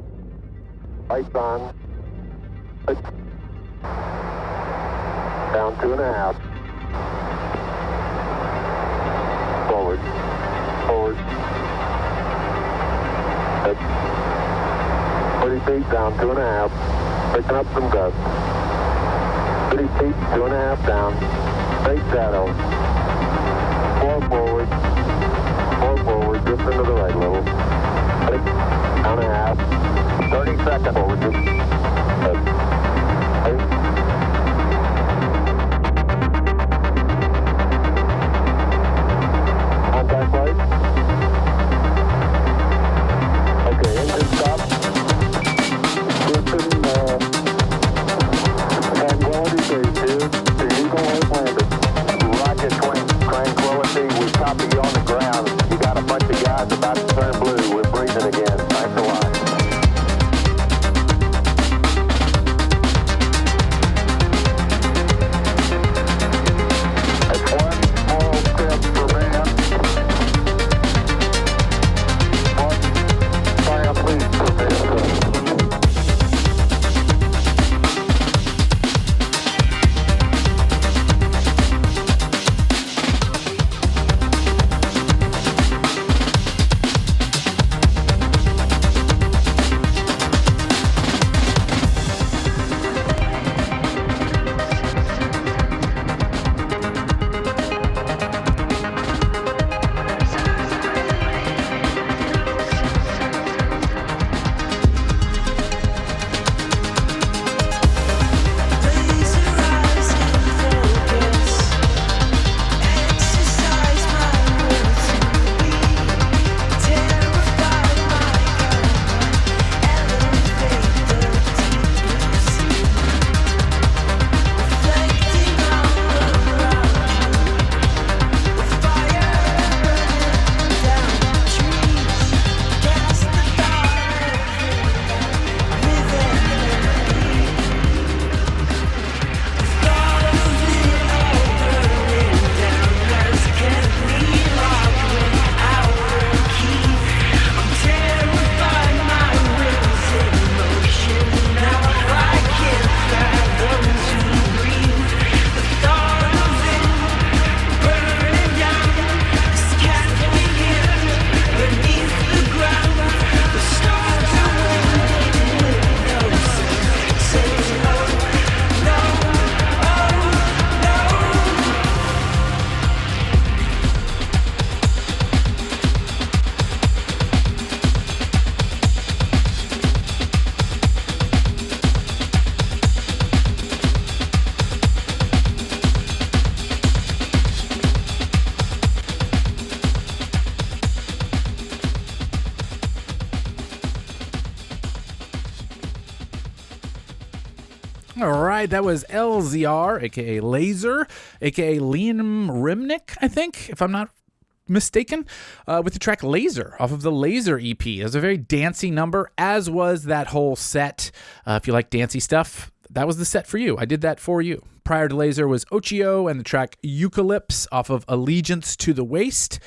Lights on. Six. Down 2.5. Forward. Forward. 30 feet, down 2.5. Picking up some gusts. 30 feet, 2.5 down. Straight shadow. 4 forward. 4 forward, just into the right a little. 6, down 1/2. 30 seconds forward. Just, 8. Contact light. Okay, engine stop. Houston, Tranquility Base here. The Eagle has landed. Roger, Tranquility. We copy you on the ground. You got a bunch of guys about to turn blue. We're breathing again. Thanks a lot. That's one small step for man. One giant leap for mankind. All right, that was LZR, aka Laser, aka Liam Rimnick, I think, if I'm not mistaken, with the track Laser off of the Laser EP. It was a very dancey number, as was that whole set. If you like dancey stuff, that was the set for you. I did that for you. Prior to Laser was Ochio and the track Eucalypts off of Allegiance to the Waste.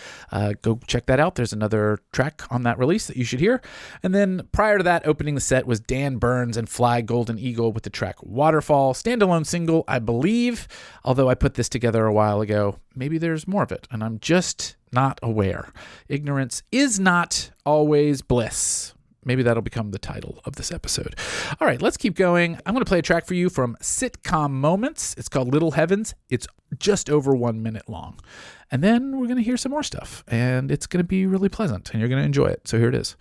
Go check that out. There's another track on that release that you should hear. And then prior to that, opening the set was Dan Burns and Fly Golden Eagle with the track Waterfall. Standalone single, I believe, although I put this together a while ago. Maybe there's more of it, and I'm just not aware. Ignorance is not always bliss. Maybe that'll become the title of this episode. All right, let's keep going. I'm going to play a track for you from Sitcom Moments. It's called Little Heavens. It's just over 1 minute long. And then we're going to hear some more stuff. And it's going to be really pleasant, and you're going to enjoy it. So here it is.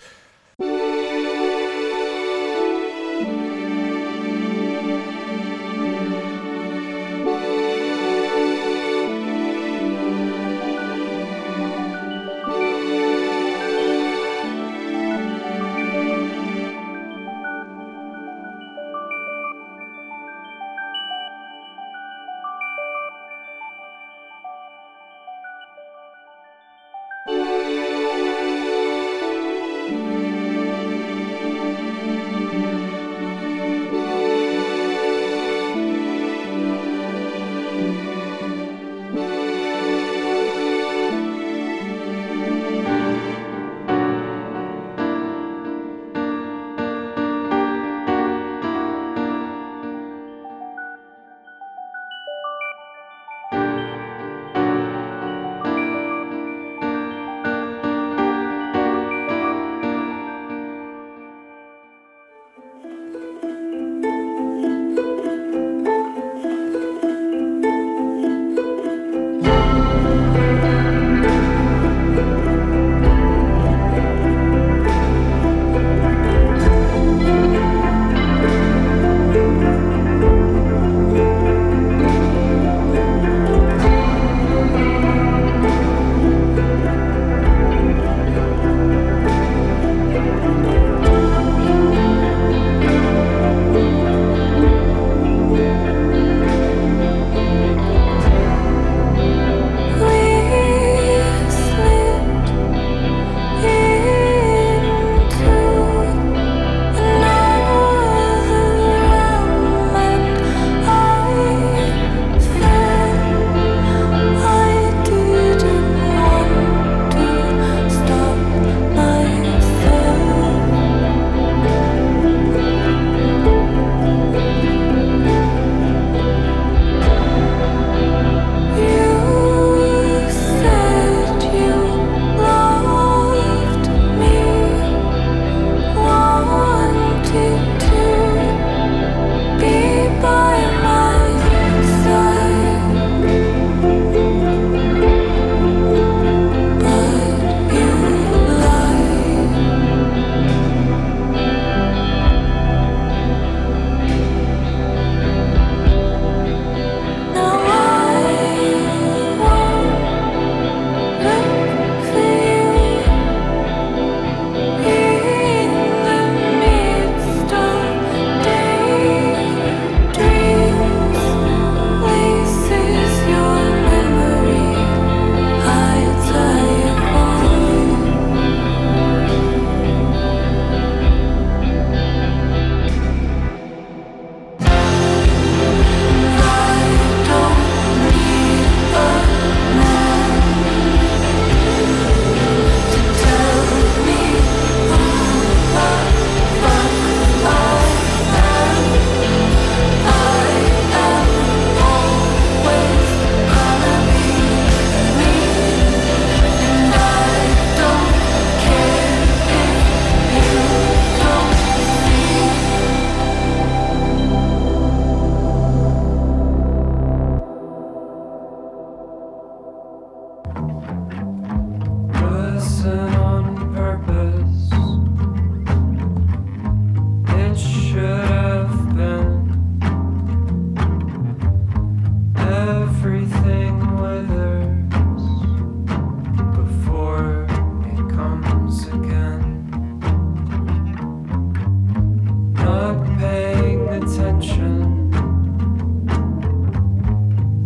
not paying attention.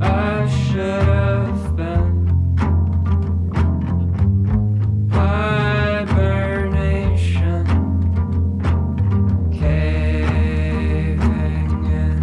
I should have been. Hibernation, caving in.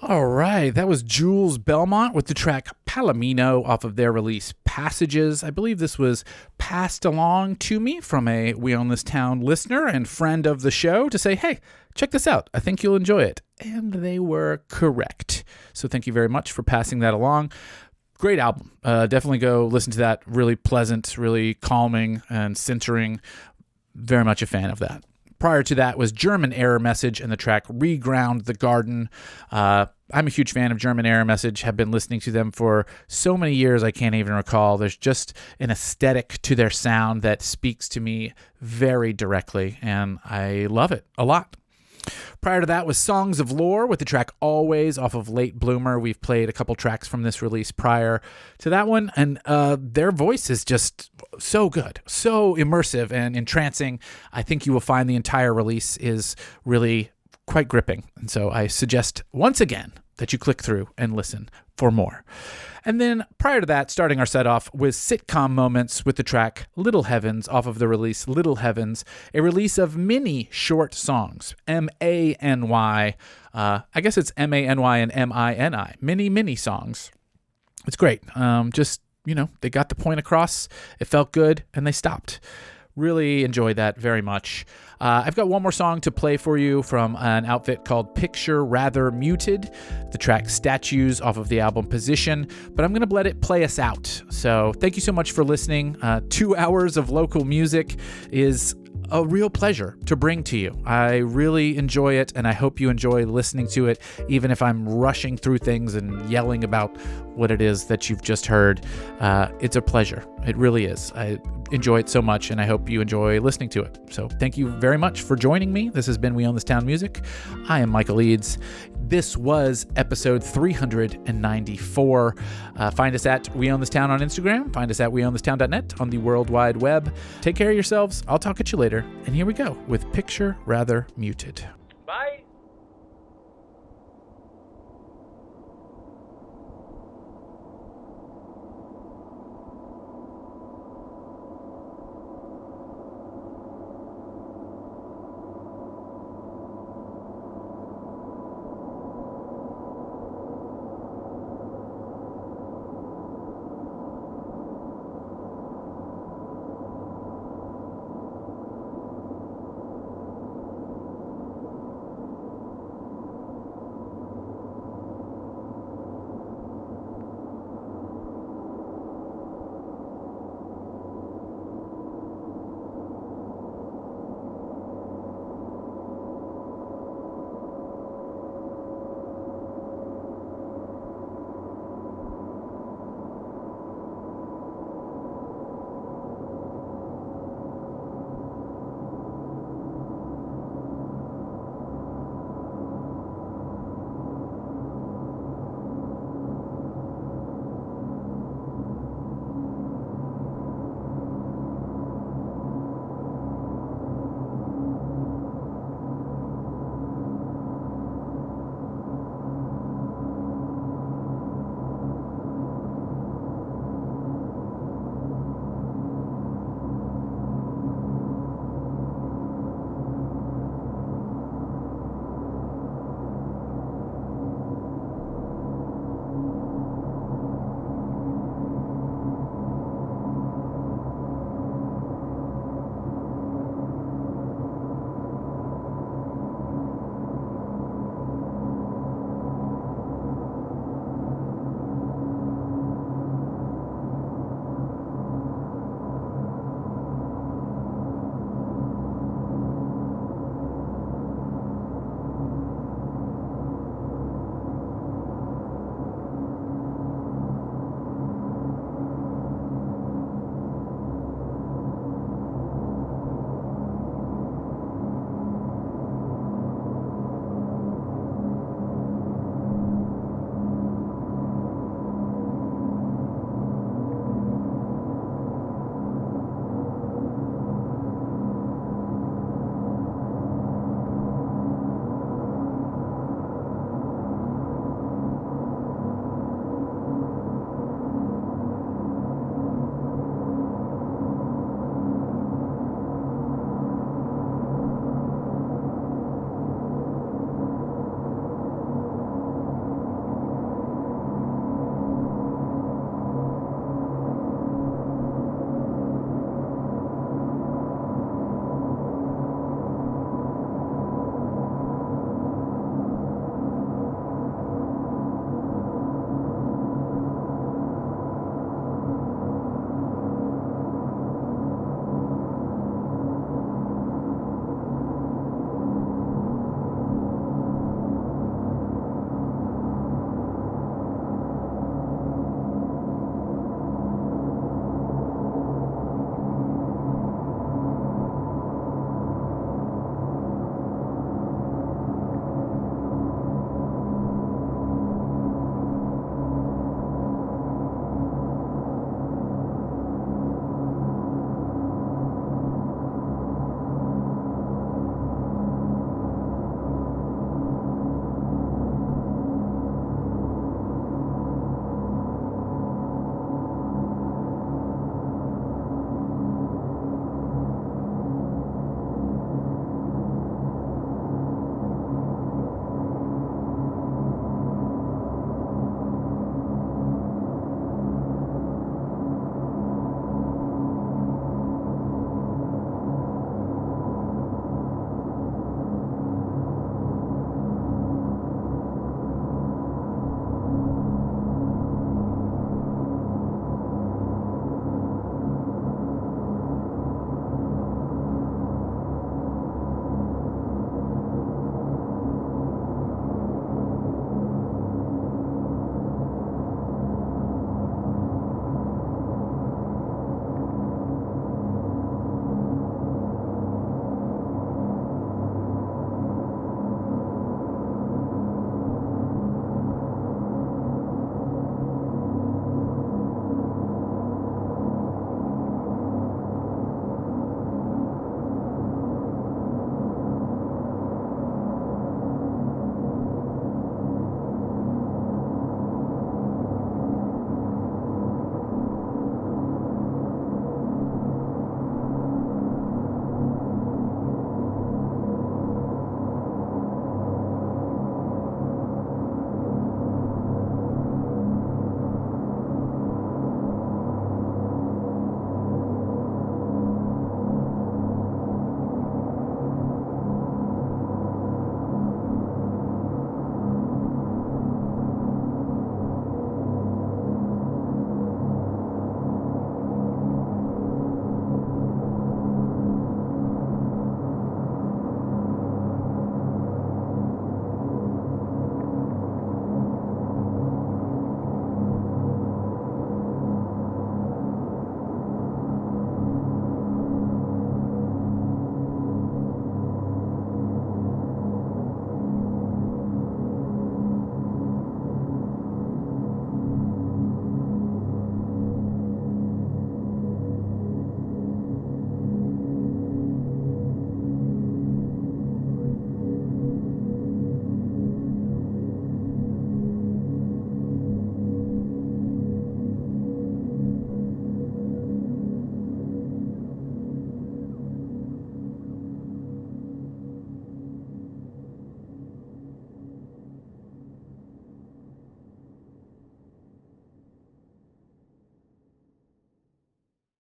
All right, that was Jules Belmont with the track Palomino off of their release Passages. I believe this was passed along to me from a We Own This Town listener and friend of the show to say, hey, check this out. I think you'll enjoy it. And they were correct. So thank you very much for passing that along. Great album. Definitely go listen to that. Really pleasant, really calming and centering. Very much a fan of that. Prior to that was German Error Message and the track Reground the Garden. I'm a huge fan of German Error Message, have been listening to them for so many years I can't even recall. There's just an aesthetic to their sound that speaks to me very directly, and I love it a lot. Prior to that was Songs of Lore with the track Always off of Late Bloomer. We've played a couple tracks from this release prior to that one, and their voice is just so good, so immersive and entrancing. I think you will find the entire release is really quite gripping, and so I suggest once again that you click through and listen for more. And then prior to that, starting our set off was Sitcom Moments with the track Little Heavens off of the release Little Heavens, a release of many short songs, M-A-N-Y. I guess it's M-A-N-Y and M-I-N-I. Many songs. It's great. They got the point across. It felt good, and they stopped. Really enjoyed that very much. I've got one more song to play for you from an outfit called Picture Rather Muted, the track Statues off of the album Position, but I'm going to let it play us out. So thank you so much for listening. 2 hours of local music is a real pleasure to bring to you. I really enjoy it, and I hope you enjoy listening to it, even if I'm rushing through things and yelling about what it is that you've just heard. It's a pleasure. It really is. I enjoy it so much, and I hope you enjoy listening to it. So thank you very much for joining me. This has been We Own This Town Music. I am Michael Eads. This was episode 394. Find us at We Own This Town on Instagram. Find us at weownthistown.net on the World Wide Web. Take care of yourselves. I'll talk at you later. And here we go with Picture Rather Muted.